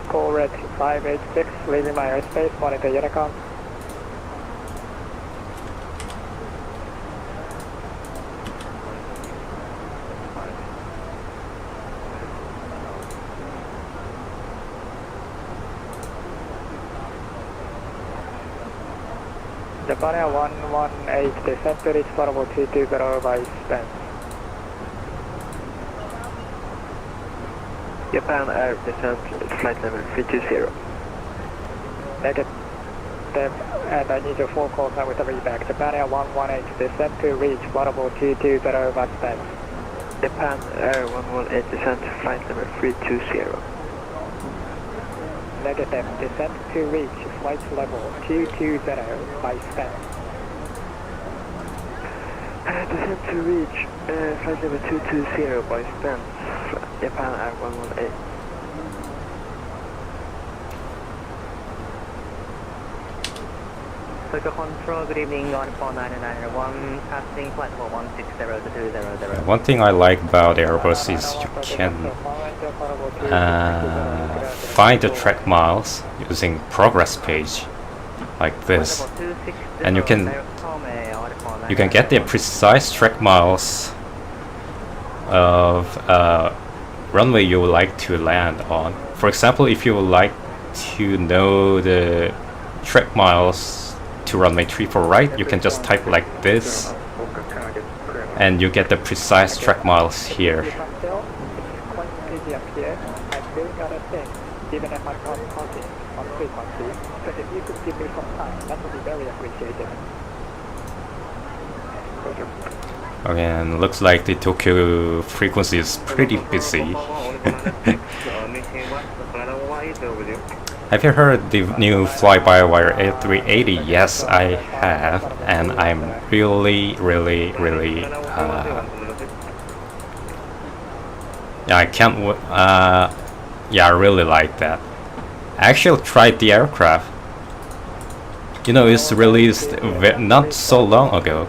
[SPEAKER 5] Correct 586, leaving my airspace, monitor Unicom. Japan Air 118, descent to reach Bravo 220 by Spence.
[SPEAKER 3] Japan Air descent flight level 320.
[SPEAKER 5] Negative, and I need your full call time with the reback. Japan Air 118, descent to reach Bravo 220 by Spence.
[SPEAKER 3] Japan Air 118 descent flight level 320.
[SPEAKER 5] Negative, descent to reach flight level 220 by Spence.
[SPEAKER 3] Descent to reach flight level 220 by Spence. Japan Air 118.
[SPEAKER 6] Tokyo Control, good evening on 4991, passing flight level 160 to 200.
[SPEAKER 1] One thing I like about Airbus is you can find the track miles using progress page like this, and you can get the precise track miles of runway you would like to land on. For example, if you would like to know the track miles to runway 34 right, you can just type like this and you get the precise track miles here.
[SPEAKER 5] It's quite busy up here. I still got a thing, even if I'm not counting on frequency. So if you could give me some time, that would be very appreciated.
[SPEAKER 1] And looks like the Tokyo frequency is pretty busy. Have you heard the new fly-by-wire A380? Yes, I have, and I'm really yeah, I really like that. I actually tried the aircraft. You know, it's released not so long ago.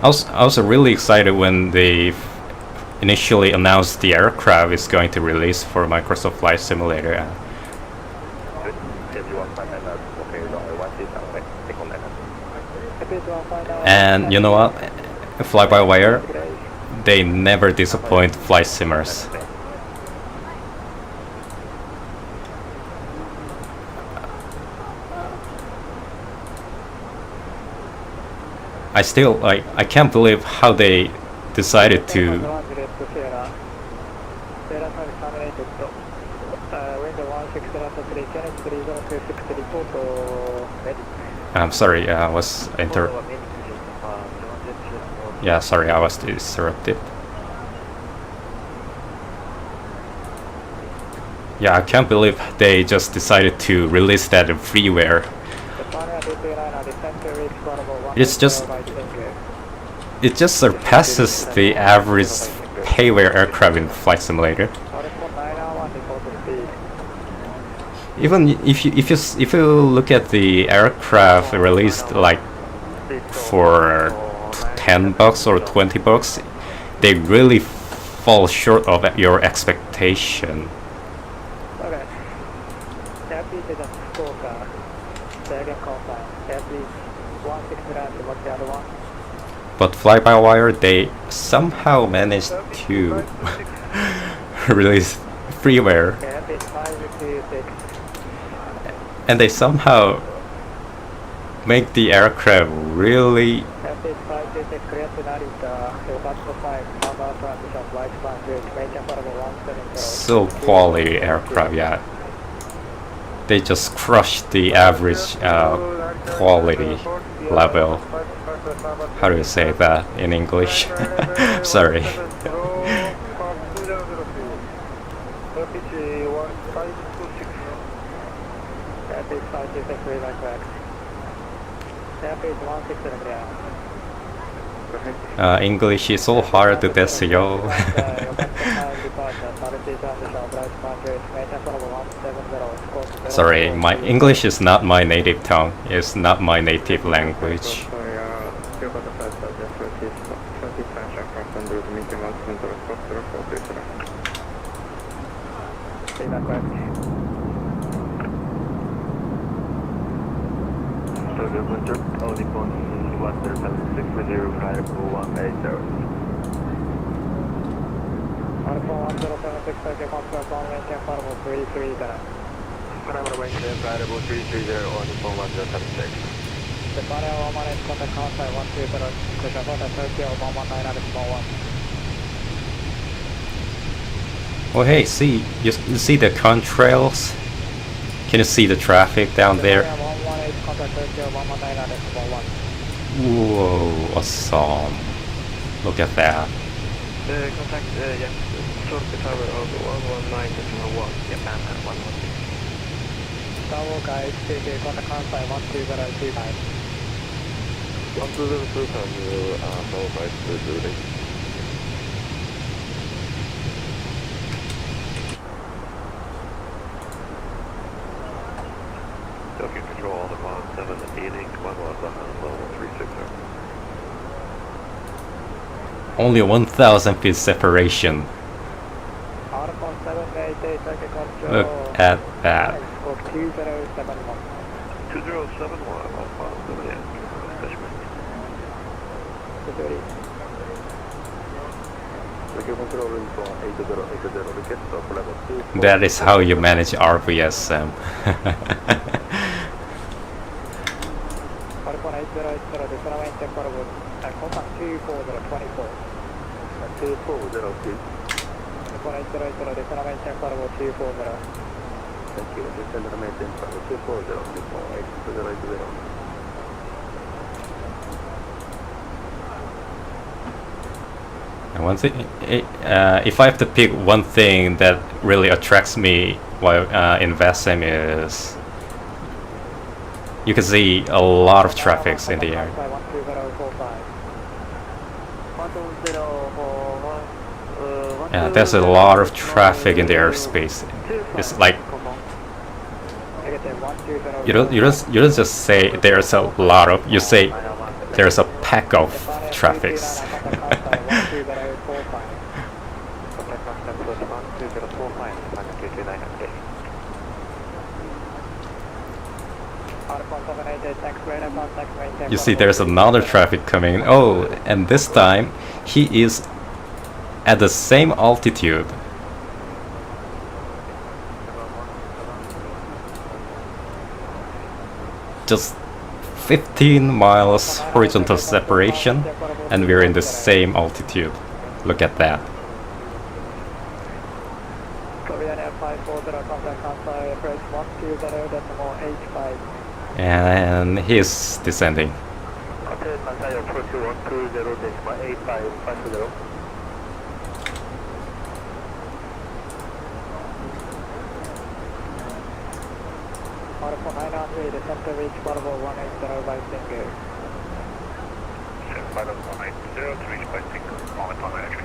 [SPEAKER 1] I was really excited when they initially announced the aircraft is going to release for Microsoft Flight Simulator. And you know what? Fly-by-wire, they never disappoint flight simmers. I still I can't believe how they decided to. I'm sorry, I was Yeah, sorry, I was disrupted. Yeah, I can't believe they just decided to release that in freeware. It just surpasses the average payware aircraft in Flight Simulator. Even if you look at the aircraft released like for $10 or $20, they really fall short of your expectation. But fly-by-wire, they somehow managed to release freeware, and they somehow make the aircraft really so quality aircraft. Yeah, they just crushed the average quality level. How do you say that in English? Sorry. English is so hard to desu yo. Sorry, my English is not my native tongue. It's not my native language. Oh hey, see, you see the contrails? Can you see the traffic down there? Whoa, awesome. Look at that.
[SPEAKER 3] Contact, yes, short the tower of 119.1, Japan at 116. Tower guys, take contact Kansai 12029. 12029, Tower guys, 228. Tokyo Control, all the 7 the Phoenix, 11360.
[SPEAKER 1] Only 1,000 feet separation. Look at that. 2071. That is how you manage RVSM. And one thing, if I have to pick one thing that really attracts me while in VATSIM is you can see a lot of traffic in the air. Yeah, there's a lot of traffic in the airspace. It's like you don't just say there's a lot of, you say there's a pack of traffics.
[SPEAKER 3] 2045, final 229 です。
[SPEAKER 1] You see, there's another traffic coming. Oh, and this time he is at the same altitude. Just 15 miles horizontal separation, and we're in the same altitude. Look at that. And he's descending.
[SPEAKER 7] Hotel Masai approach 120.8550. Final 180 to reach by single, moment on entry.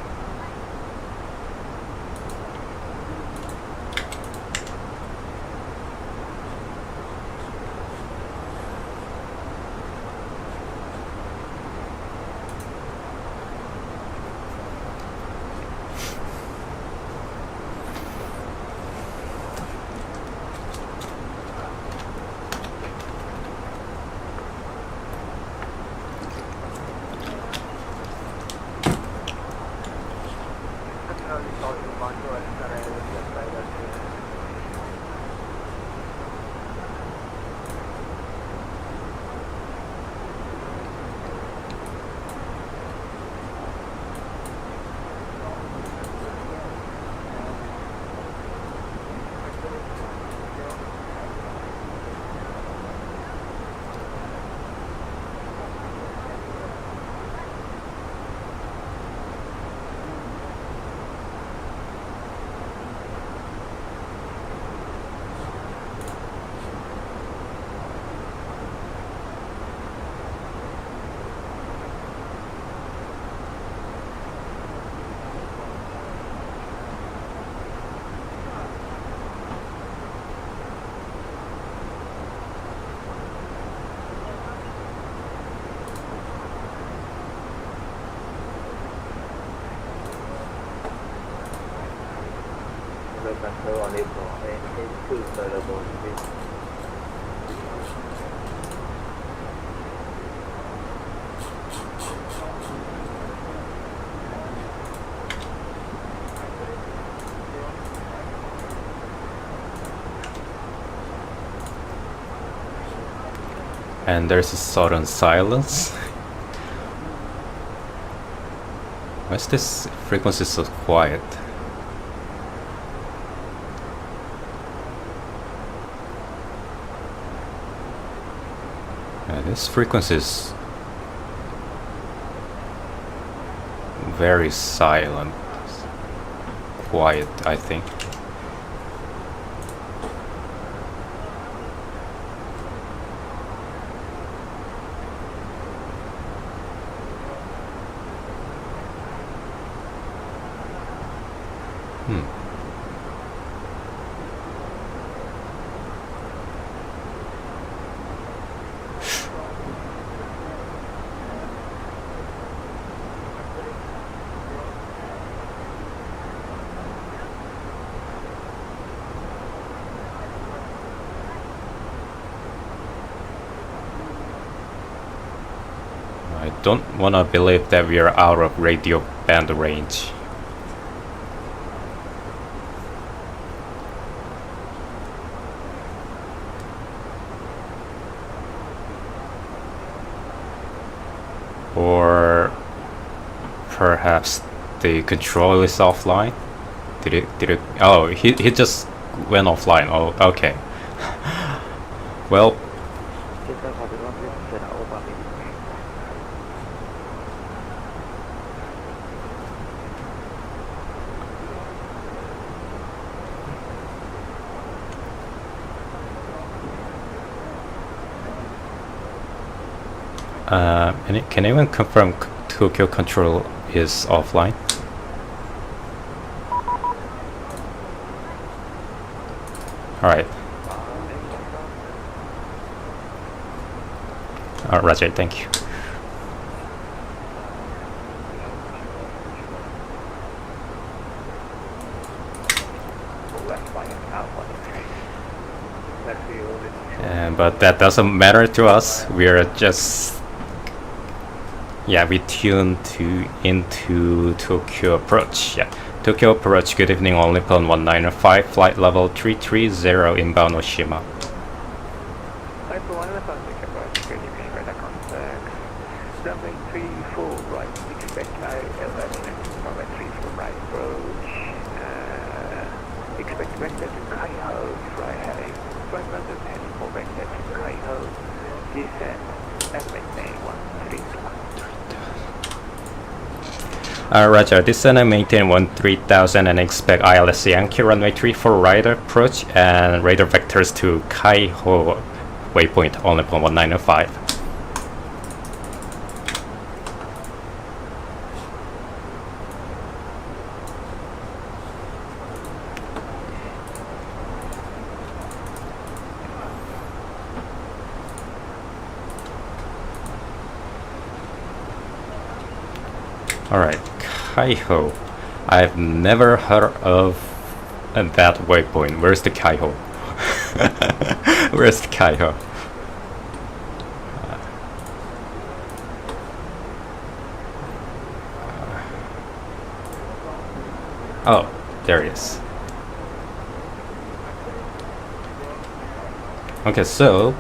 [SPEAKER 1] And there's a sudden silence. Why is this frequency so quiet? This frequency is very silent, quiet, I think. I don't wanna believe that we are out of radio band range. Or perhaps the control is offline? Did it oh, he just went offline. Oh, okay. Well, can anyone confirm Tokyo Control is offline? Alright. Roger, thank you. But that doesn't matter to us. We're just, yeah, we tune into Tokyo approach. Yeah, Tokyo approach. Good evening, only on 195, flight level 330 inbound Oshima.
[SPEAKER 5] Runway 34 right, expect IFR runway 34 right approach. Expect vector to Kaiho, fly heading. Flight London heading for vector to Kaiho. Descent, estimate maintain 130.
[SPEAKER 1] Roger, descend and maintain 13,000 and expect ILS Yankee runway 34 right approach and radar vectors to Kaiho waypoint only upon 1905. Alright, Kaiho. I've never heard of that waypoint. Where's the Kaiho? Where's the Kaiho? Oh, there it is. Okay, so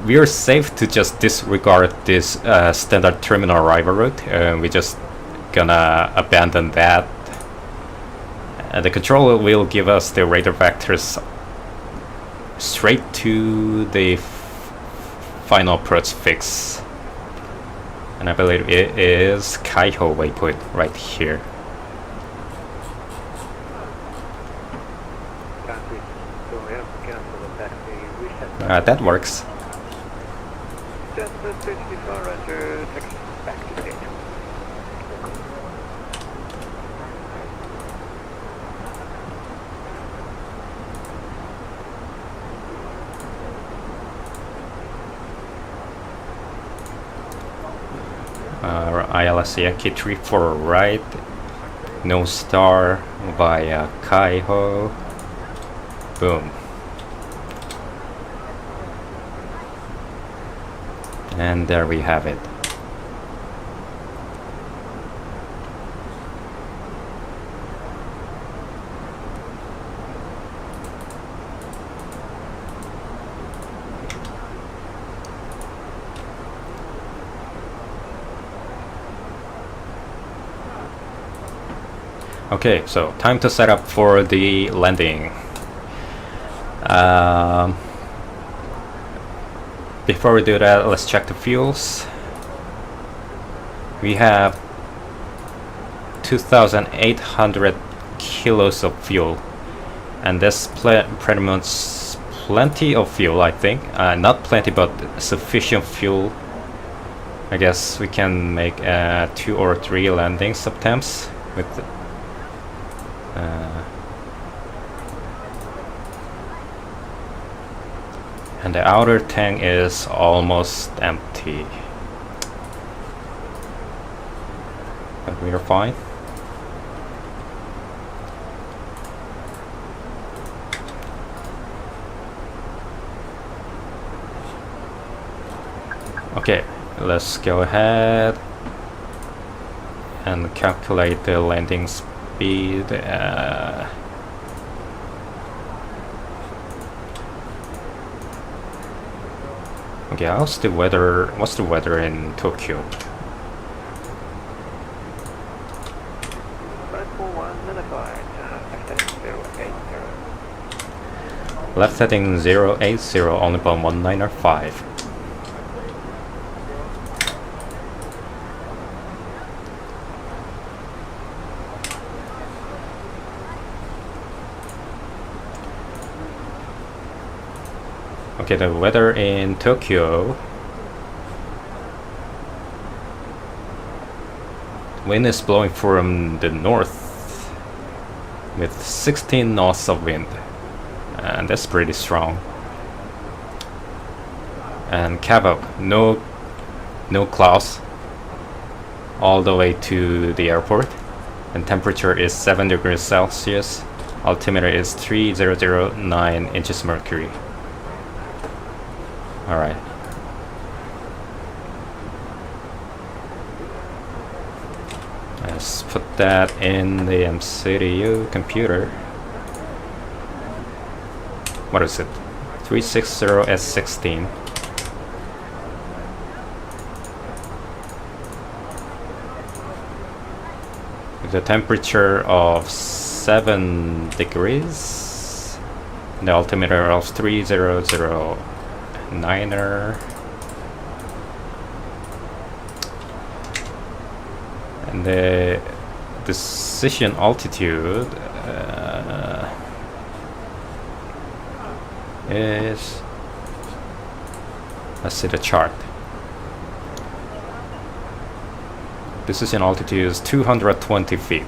[SPEAKER 1] we are safe to just disregard this standard terminal arrival route. We're just gonna abandon that. The controller will give us the radar vectors straight to the final approach fix. And I believe it is Kaiho waypoint right here. That works. ILS Yankee 34 right, no star via Kaiho. Boom. And there we have it. Okay, so time to set up for the landing. Before we do that, let's check the fuels. We have 2,800 kilos of fuel, and that's pretty much plenty of fuel, I think. Not plenty, but sufficient fuel. I guess we can make 2 or 3 landings attempts with and the outer tank is almost empty, but we are fine. Okay, let's go ahead and calculate the landing speed. Okay, how's the weather? What's the weather in Tokyo? Left heading 080, only upon 1905. Okay, the weather in Tokyo. Wind is blowing from the north with 16 knots of wind, and that's pretty strong. And Kavok, no clouds all the way to the airport, and temperature is 7 degrees Celsius. Altimeter is 3009 inches mercury. Alright. Let's put that in the MCDU computer. What is it? 360S16. With a temperature of 7 degrees. The altimeter of 3009er. And the decision altitude is, let's see the chart. Decision altitude is 220 feet.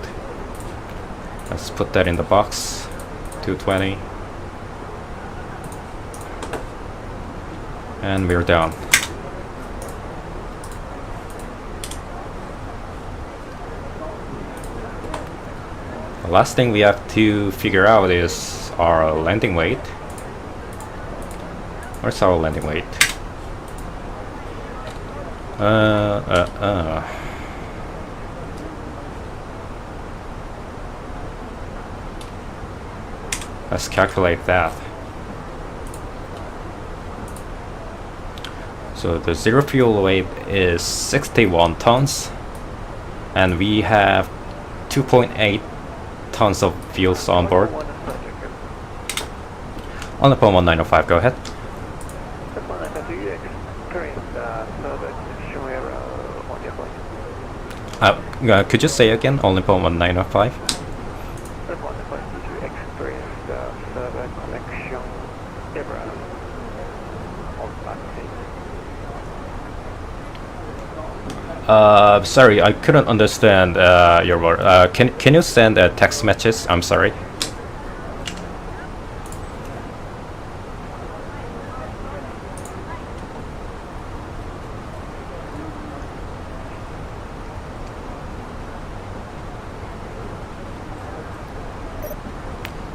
[SPEAKER 1] Let's put that in the box. 220. And we're down. The last thing we have to figure out is our landing weight. Where's our landing weight? Let's calculate that. So the zero fuel weight is 61 tons, and we have 2.8 tons of fuels on board. On the phone 1905, go ahead. Could you say again? Only phone 1905. Sorry, I couldn't understand your word. Can you send a text message? I'm sorry.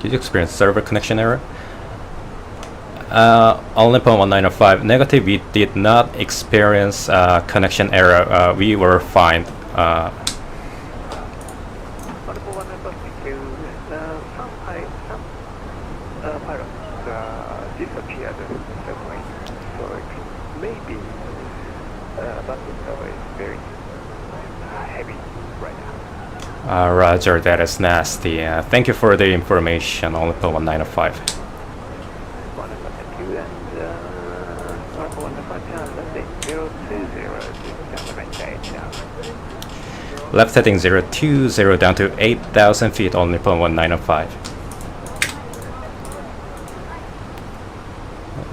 [SPEAKER 1] Did you experience server connection error? Only point 1905 negative. We did not experience connection error. We were fine.
[SPEAKER 2] Disappeared suddenly, so maybe but the server is very heavy right now.
[SPEAKER 1] Roger, that is nasty. Thank you for the information. Only point 1905. Left heading 020 down to 8,000 feet, only point 1905.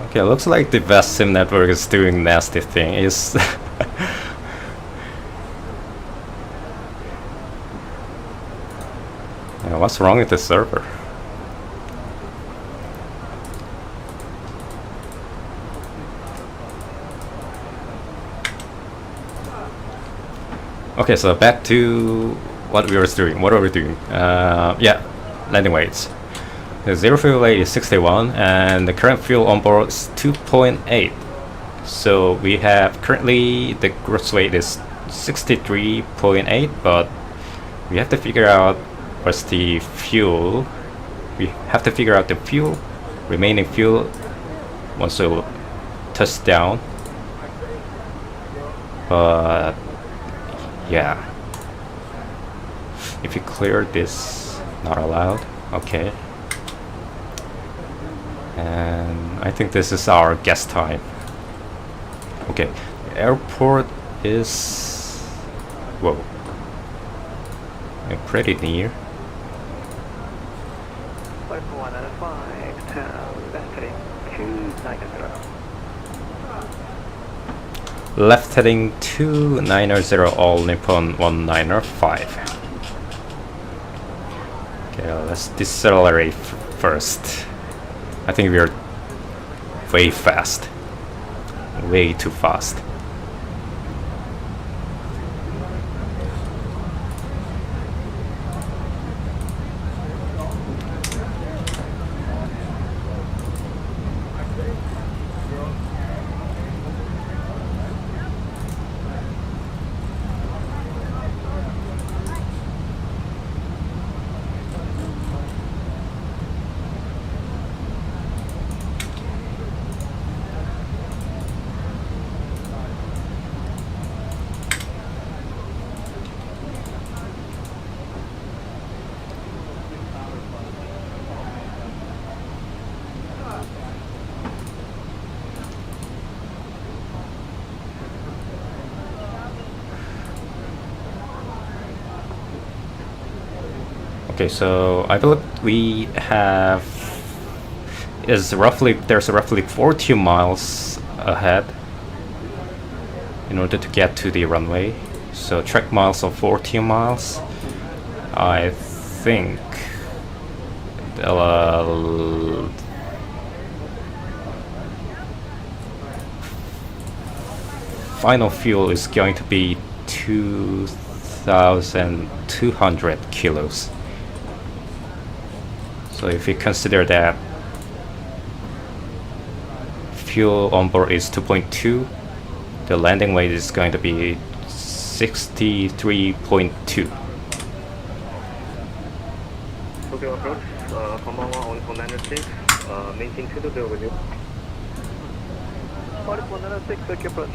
[SPEAKER 1] Okay, looks like the VATSIM network is doing nasty thing. Is what's wrong with the server? Okay, so back to what we were doing. What are we doing? Yeah, landing weights. The zero fuel weight is 61, and the current fuel on board is 2.8. So we have currently the gross weight is 63.8, but we have to figure out what's the fuel. We have to figure out the fuel, remaining fuel, once we touch down. But yeah, if you clear this, not allowed. Okay. And I think this is our guest time. Okay, airport is, whoa, pretty near. Left heading 290, all Nippon 195. Okay, let's decelerate first. I think we're way fast. Way too fast. Okay, so I believe we have there's roughly 40 miles ahead in order to get to the runway. So track miles of 40 miles. I think final fuel is going to be 2,200 kilos. So if you consider that fuel on board is 2.2, the landing weight is going to be 63.2.
[SPEAKER 4] Tokyo approach, Konbanwa on 496, maintain 2 with you.
[SPEAKER 3] 4476, Tokyo approach,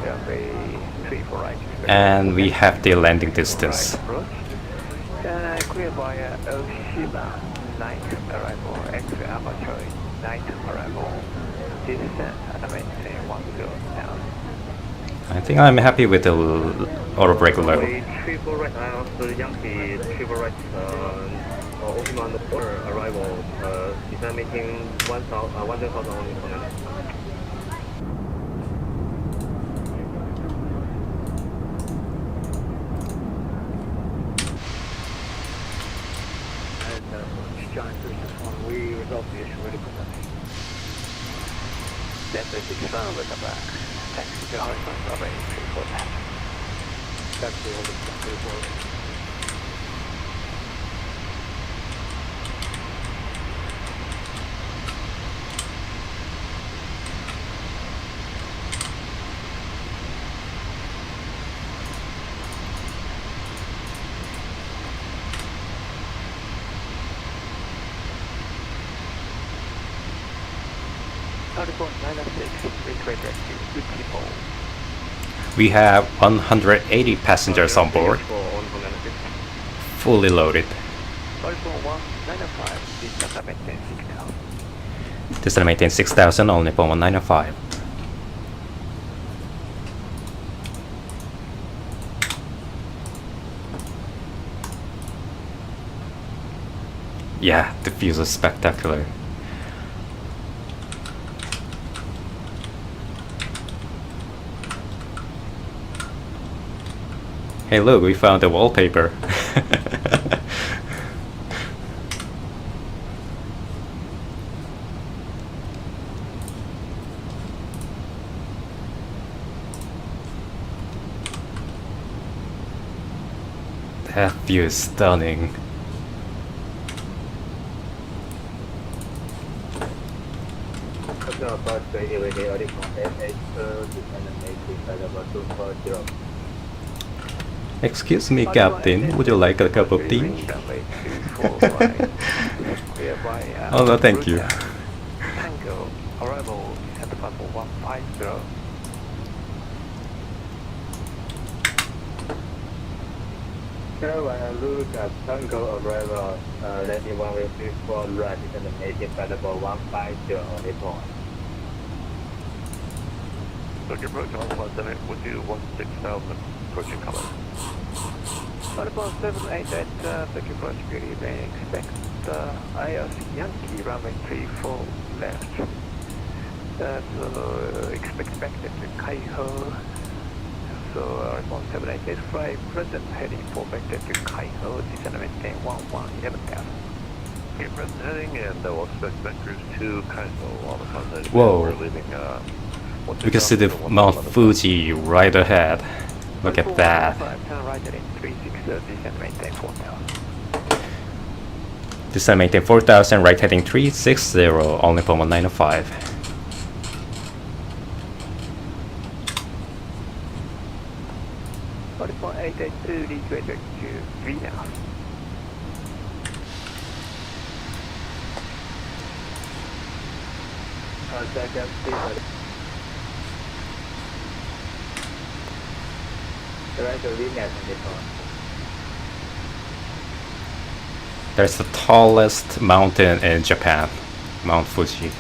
[SPEAKER 3] runway 34 right.
[SPEAKER 1] And we have the landing distance.
[SPEAKER 3] Approach. Clear by Oshima, 9th arrival, exit aperture, 9th arrival, descent, and maintain 10 now.
[SPEAKER 1] I think I'm happy with the auto brake level.
[SPEAKER 4] Triple right, after Yankee, triple right, Oshima on the border, arrival, design making 1,000 only component.
[SPEAKER 3] We resolve the issue really quickly. Then the 6 round with the back. Taxi to horizontal runway 34 left. That's the oldest 34. 3496, retreat rescue, good people.
[SPEAKER 1] We have 180 passengers on board, fully loaded.
[SPEAKER 3] 44195, descent maintain 6000.
[SPEAKER 1] Descent maintain 6,000 on Nippon 1905. Yeah, the views are spectacular. Hey look, we found the wallpaper. That view is stunning. Excuse me, Captain, would you like a cup of tea? Oh no, thank you.
[SPEAKER 3] Tango, arrival, descent platform 150.
[SPEAKER 2] Carolina look at Tango arrival, landing 134 right, and making available 150 on the point.
[SPEAKER 3] Tokyo approach on 17, would do 16,000, approaching color. 788 Tokyo approach, good evening, expect IOS Yankee runway 34 left. So expected to Kaiho. So response 788 flight present heading for vector to Kaiho, descent maintain 11,000.
[SPEAKER 4] Okay, present heading, and we'll expect vectors to Kaiho on the continent.
[SPEAKER 1] Whoa.
[SPEAKER 4] We're leaving,
[SPEAKER 1] We can see the Mount Fuji right ahead. Look at that.
[SPEAKER 3] Turn right heading 36, descent maintain 4,000.
[SPEAKER 1] Descent maintain 4,000, right heading 360, only for 1905.
[SPEAKER 3] 882, retrace to Vienna.
[SPEAKER 2] Second, please. Right to Venus on the point.
[SPEAKER 1] There's the tallest mountain in Japan, Mount Fuji.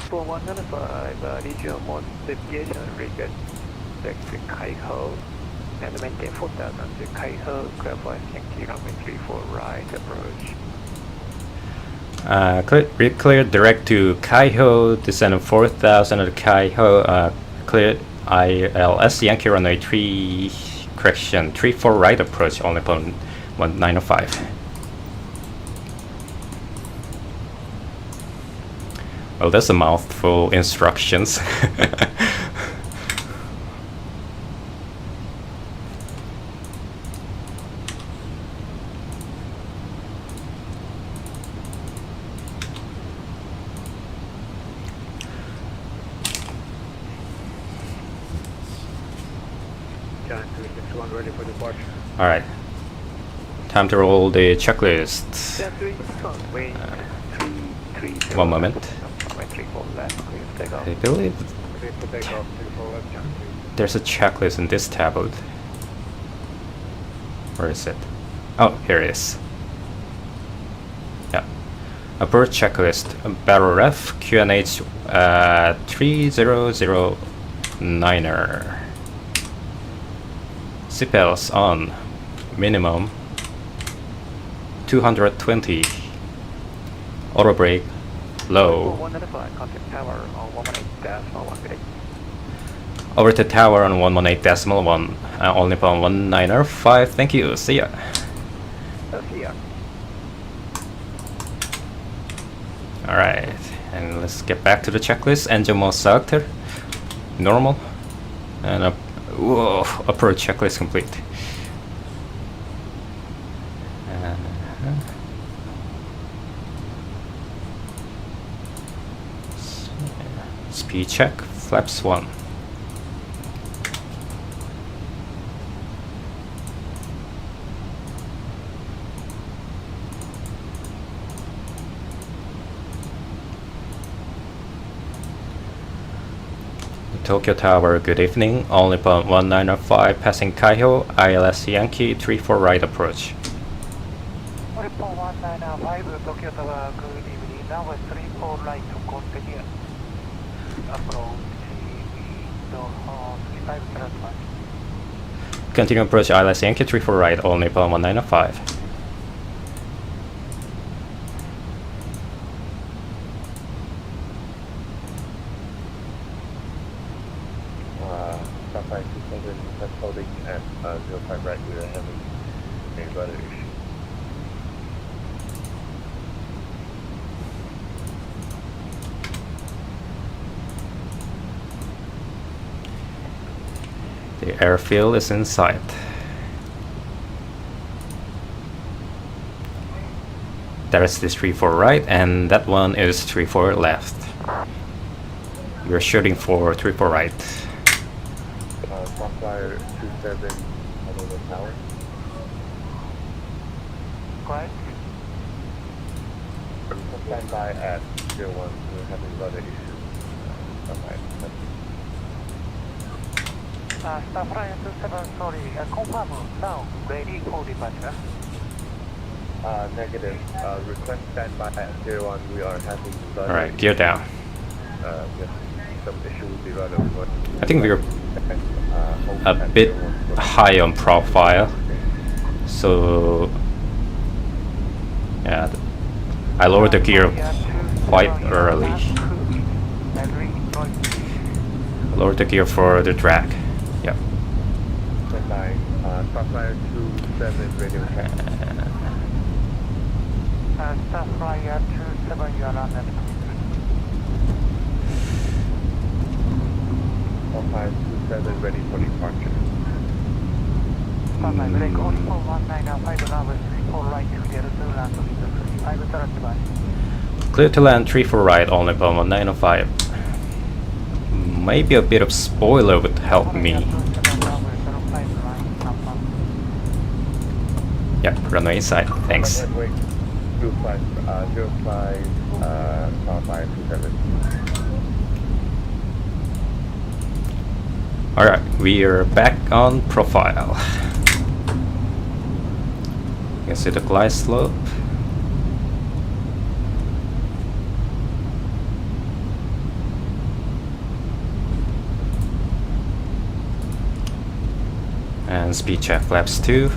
[SPEAKER 3] For 195, regional modification request. subject to Kaiho and maintain 4000 to Kaiho, clear for Yankee runway 34 right approach.
[SPEAKER 1] Clear direct to Kaiho, descend 4000 at Kaiho, clear ILS Yankee runway 3, correction, 34 right approach, only upon 1905. Well, that's a mouthful instructions.
[SPEAKER 2] John 361 ready for departure.
[SPEAKER 1] Alright. Time to roll the checklist.
[SPEAKER 3] Jet 361, wind 330.
[SPEAKER 1] 1 moment.
[SPEAKER 3] Runway 34 left, clear for takeoff.
[SPEAKER 1] I believe
[SPEAKER 2] Clear for takeoff, 34 left, John 3.
[SPEAKER 1] there's a checklist in this tablet. Where is it? Oh, here it is. Yeah. Approach checklist. Barrel ref QNH 3009er. Seatbelts on. Minimum 220. Auto brake low.
[SPEAKER 3] 195, contact tower on 118.1
[SPEAKER 1] Over to tower on 118.1. Only upon 1905. Thank you. See ya.
[SPEAKER 3] See ya.
[SPEAKER 1] Alright, and let's get back to the checklist. Engine mode selector, normal, and approach checklist complete. Speed check, flaps 1. Tokyo Tower, good evening. Only upon 1905, passing Kaiho, ILS Yankee, 34 right approach.
[SPEAKER 6] Report 195, Tokyo Tower, good evening. Now 34 right to continue. Approach, wind 35 transfer.
[SPEAKER 1] Continue approach ILS Yankee, 34 right, only upon 1905.
[SPEAKER 2] Starflight 600 test holding at 05 right, we are having a rudder issue.
[SPEAKER 1] The airfield is in sight. That is this 34 right, and that one is 34 left. We're shooting for 34 right.
[SPEAKER 2] Starflyer 27 on the tower.
[SPEAKER 6] Correct.
[SPEAKER 2] Stand by at 01, we're having rudder issues. Starflyer.
[SPEAKER 6] Starflyer 27, sorry, confirm now, ready for departure.
[SPEAKER 2] Negative. Request standby at 01, we are having rudder
[SPEAKER 1] Alright, gear down.
[SPEAKER 2] Yes, some issue with the rudder.
[SPEAKER 1] I think we're a bit high on profile, so yeah, I lowered the gear quite early. Lowered the gear for the drag. Yep.
[SPEAKER 2] Standby. Starflyer 27 radio check.
[SPEAKER 6] Starflyer 27, you are on that.
[SPEAKER 2] Starflyer 27 ready for departure.
[SPEAKER 6] Starflyer break on 4195, number 34 right, clear to land to 35 transfer.
[SPEAKER 1] Clear to land 34 right, only upon 1905. Maybe a bit of spoiler would help me. Yep, runway inside. Thanks.
[SPEAKER 2] Runway 05, Starflyer 27.
[SPEAKER 1] Alright, we are back on profile. You can see the glide slope. And speed check flaps 2.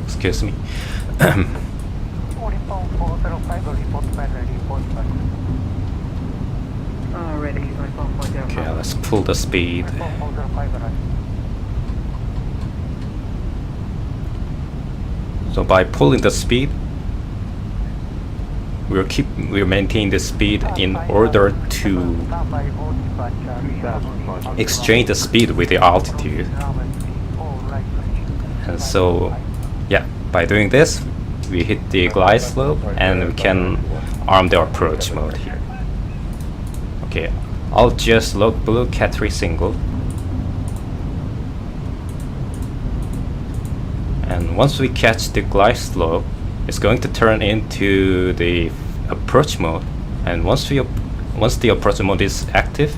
[SPEAKER 1] Excuse me. Okay, let's pull the speed. So by pulling the speed, we'll maintain the speed in order to exchange the speed with the altitude. And so, yeah, by doing this, we hit the glide slope and we can arm the approach mode here. Okay, I'll just log blue cat 3 single. And once we catch the glide slope, it's going to turn into the approach mode. And once the approach mode is active,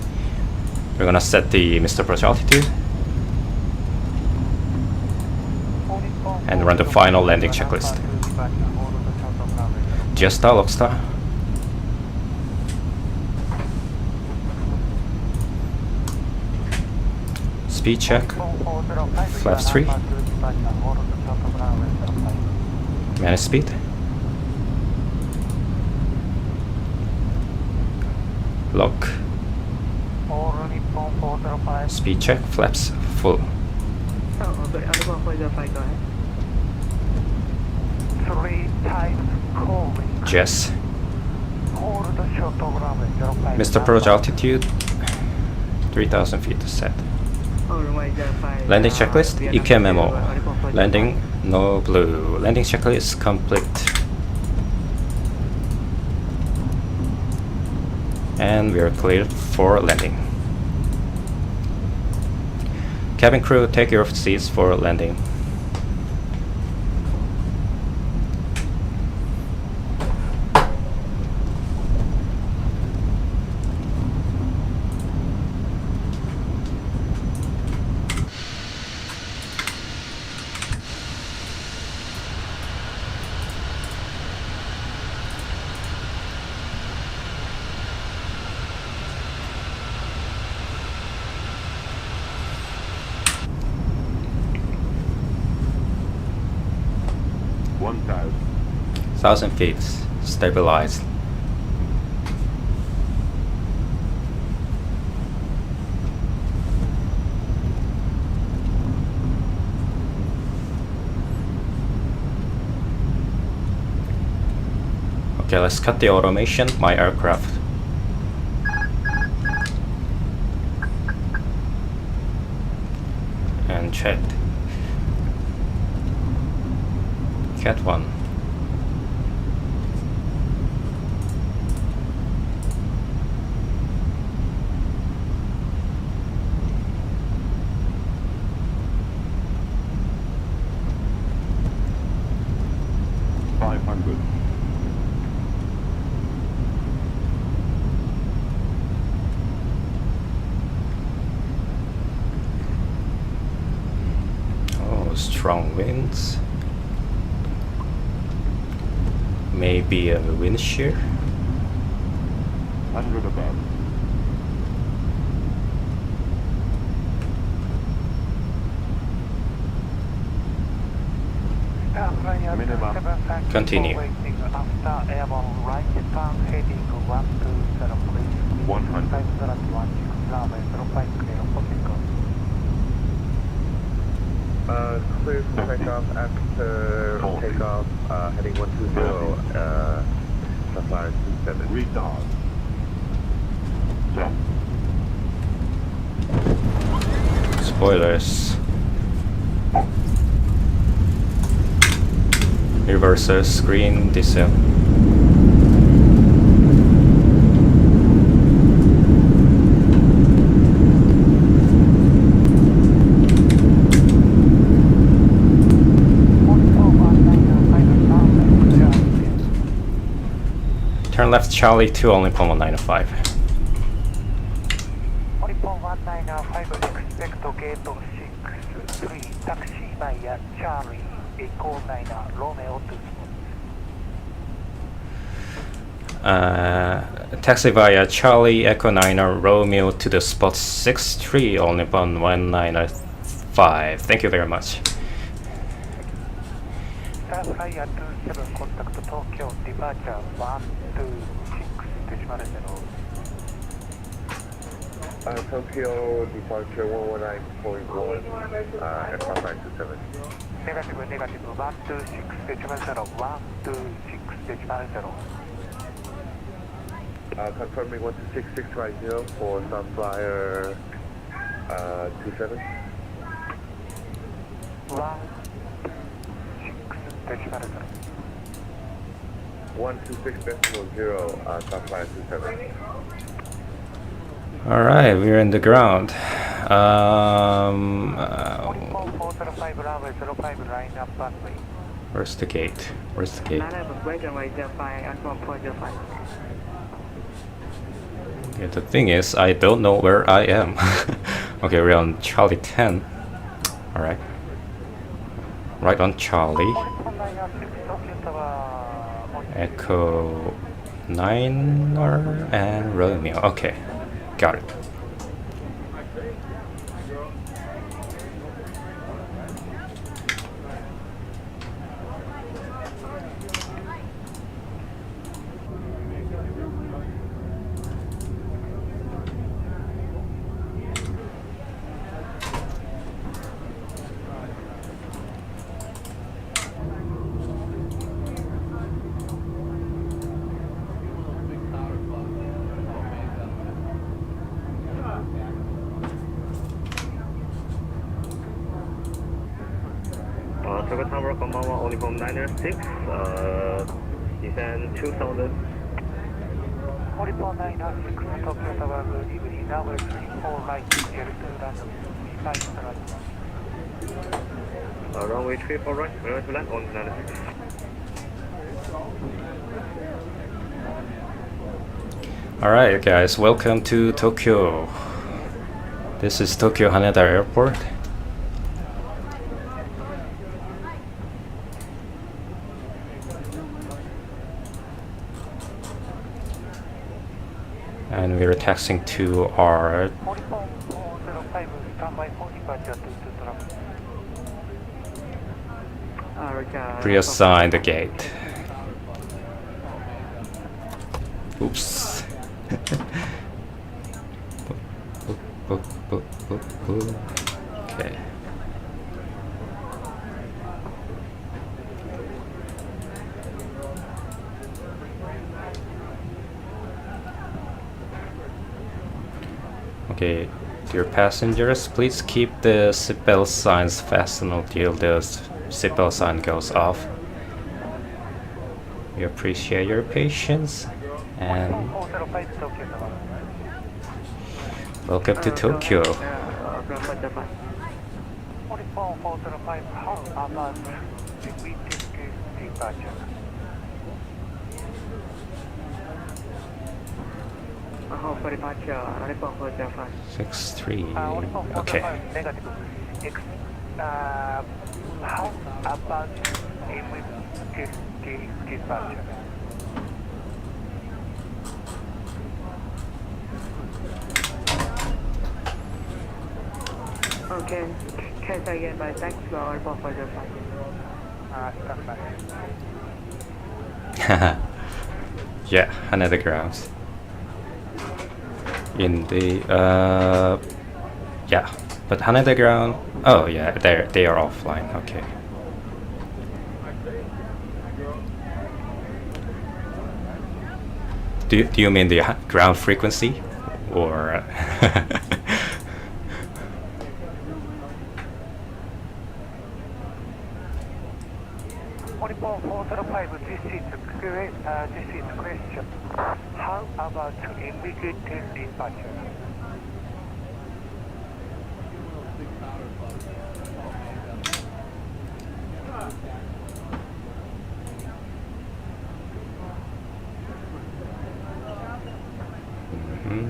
[SPEAKER 1] we're gonna set the missed approach altitude and run the final landing checklist. Jetstar, Logstar. Speed check. Flaps 3. Manage speed. Lock. Speed check. Flaps full. Jess. Missed approach altitude 3,000 feet to set. Landing checklist, EK memo. Landing, no blue. Landing checklist complete. And we are cleared for landing. Cabin crew, take your seats for landing. Thousand feet, stabilized. Okay, let's cut the automation, my aircraft. And checked. Cat 1. Strong winds. Maybe a wind shear.
[SPEAKER 8] 100 above.
[SPEAKER 1] Continue.
[SPEAKER 8] 100.
[SPEAKER 2] Clear for takeoff after takeoff, heading 120, Sapphire 27.
[SPEAKER 8] Retard.
[SPEAKER 1] Spoilers. Reversers, green, descent. Turn left Charlie 2, only point 195.
[SPEAKER 9] Only point 195, expect gate 6, 3, taxi via Charlie.
[SPEAKER 5] Echo 9 Romeo to
[SPEAKER 1] taxi via Charlie Echo 9 Romeo to the spot 63 on Nippon 195. Thank you very much.
[SPEAKER 5] Star Flyer 27 contact Tokyo departure 126.0.
[SPEAKER 2] Tokyo departure 119.1, FR 527.
[SPEAKER 5] Negative 126.0 126.0.
[SPEAKER 2] Confirming 126650 for Star Flyer 27. 126.0, Star Flyer 27.
[SPEAKER 1] All right, we're in the ground.
[SPEAKER 5] 405 runway 05 line up runway.
[SPEAKER 1] Where's the gate? Where's the gate? Yeah, the thing is, I don't know where I am. Okay, we're on Charlie 10. All right. Right on Charlie. Echo 9 and Romeo. Okay, got it.
[SPEAKER 4] Osaka Tower, konbanwa, Uniform 906, descend 2000.
[SPEAKER 5] Uniform 906 Tokyo Tower, good evening. Runway 34 right, clear to land.
[SPEAKER 4] Runway 34 right, clear to land on 906.
[SPEAKER 1] Alright guys, welcome to Tokyo. This is Tokyo Haneda Airport. And we're taxiing to our pre-assigned gate. Oops. Okay. Okay, dear passengers, please keep the seatbelt signs fastened until the seatbelt sign goes off. We appreciate your patience and welcome to Tokyo.
[SPEAKER 5] 405, how about the weekend departure?
[SPEAKER 6] For departure, Nippon 405.
[SPEAKER 1] 63. Okay.
[SPEAKER 5] Negative. How about departure?
[SPEAKER 6] Okay, cancel again by thanks for Nippon 405.
[SPEAKER 1] Yeah, another grounds. In the yeah, but Haneda ground. Oh yeah, they are offline. Okay. Do you mean the ground frequency, or?
[SPEAKER 5] 405, this is question. How about immediate departure?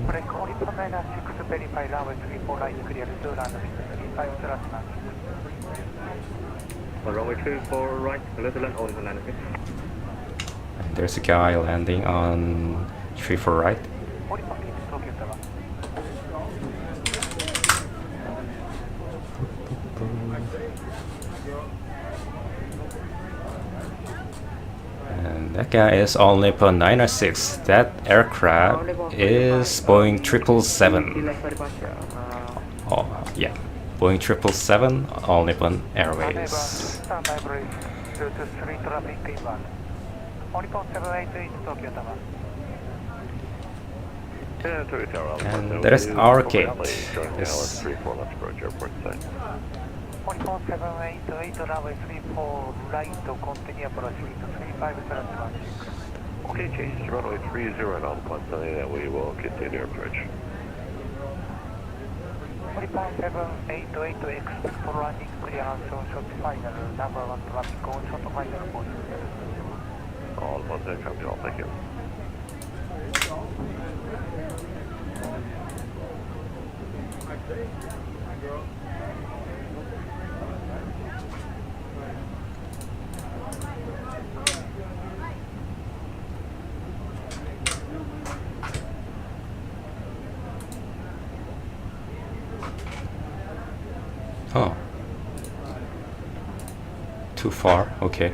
[SPEAKER 5] Break Uniform 906, verify runway 34 right, clear to land 35 /9.
[SPEAKER 4] runway 24 right, little land, only land.
[SPEAKER 1] And there's a guy landing on 34 right. And that guy is all Nippon 906. That aircraft is Boeing 777. Oh, yeah. Boeing 777, All Nippon Airways. And that is our gate. Yes.
[SPEAKER 8] 34 left approach airport side.
[SPEAKER 6] 14788 runway 34 right to continue approach to 350.
[SPEAKER 8] Okay, change to runway 30 and all the points on that we will continue approach.
[SPEAKER 6] 14788 to expect for landing clearance on short final, number 1 traffic on short final position.
[SPEAKER 8] All the points there, copy all, thank you.
[SPEAKER 1] Oh. Too far, okay.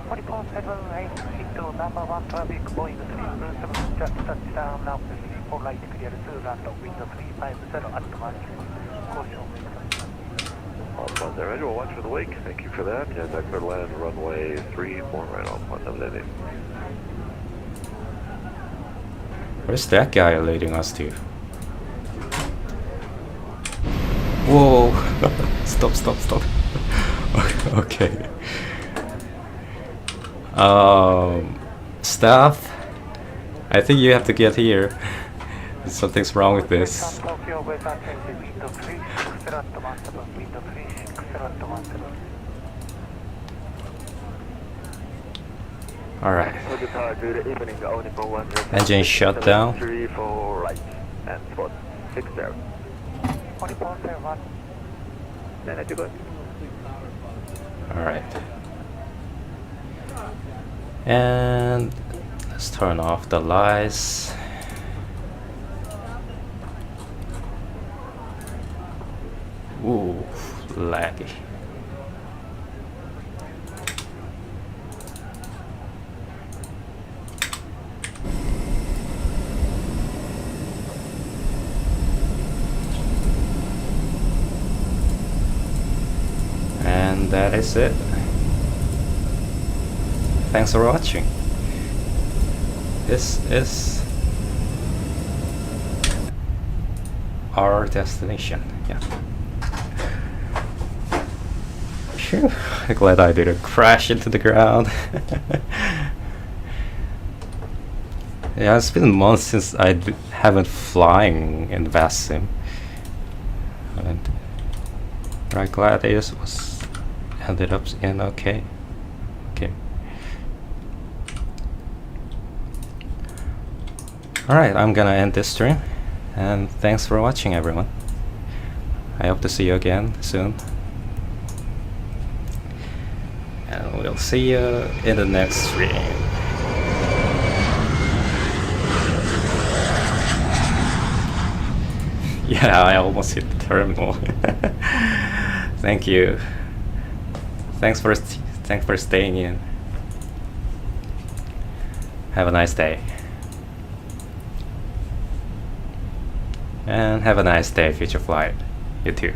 [SPEAKER 6] 14788 to number 1 traffic Boeing 777 just touchdown now for light clear to land wind 350 at March. Caution.
[SPEAKER 8] All the points there, we'll watch for the wake, thank you for that. And I clear land runway 34 right, all the points on that.
[SPEAKER 1] Where's that guy leading us to? Whoa! Stop. Okay. Staff, I think you have to get here. Something's wrong with this. Alright. Engine shut down.
[SPEAKER 4] 34 right, and spot 60.
[SPEAKER 6] 147.
[SPEAKER 4] Then it's good.
[SPEAKER 1] Alright. And let's turn off the lights. Ooh, laggy. And that is it. Thanks for watching. This is our destination. Yeah. Phew. Glad I didn't crash into the ground. Yeah, it's been months since I haven't flying in VATSIM. And I'm glad it was ended up in okay. Alright, I'm gonna end this stream, and thanks for watching, everyone. I hope to see you again soon, and we'll see you in the next stream. Yeah, I almost hit the terminal. Thank you. Thanks for staying in. Have a nice day. And have a nice day, Future Flight. You too.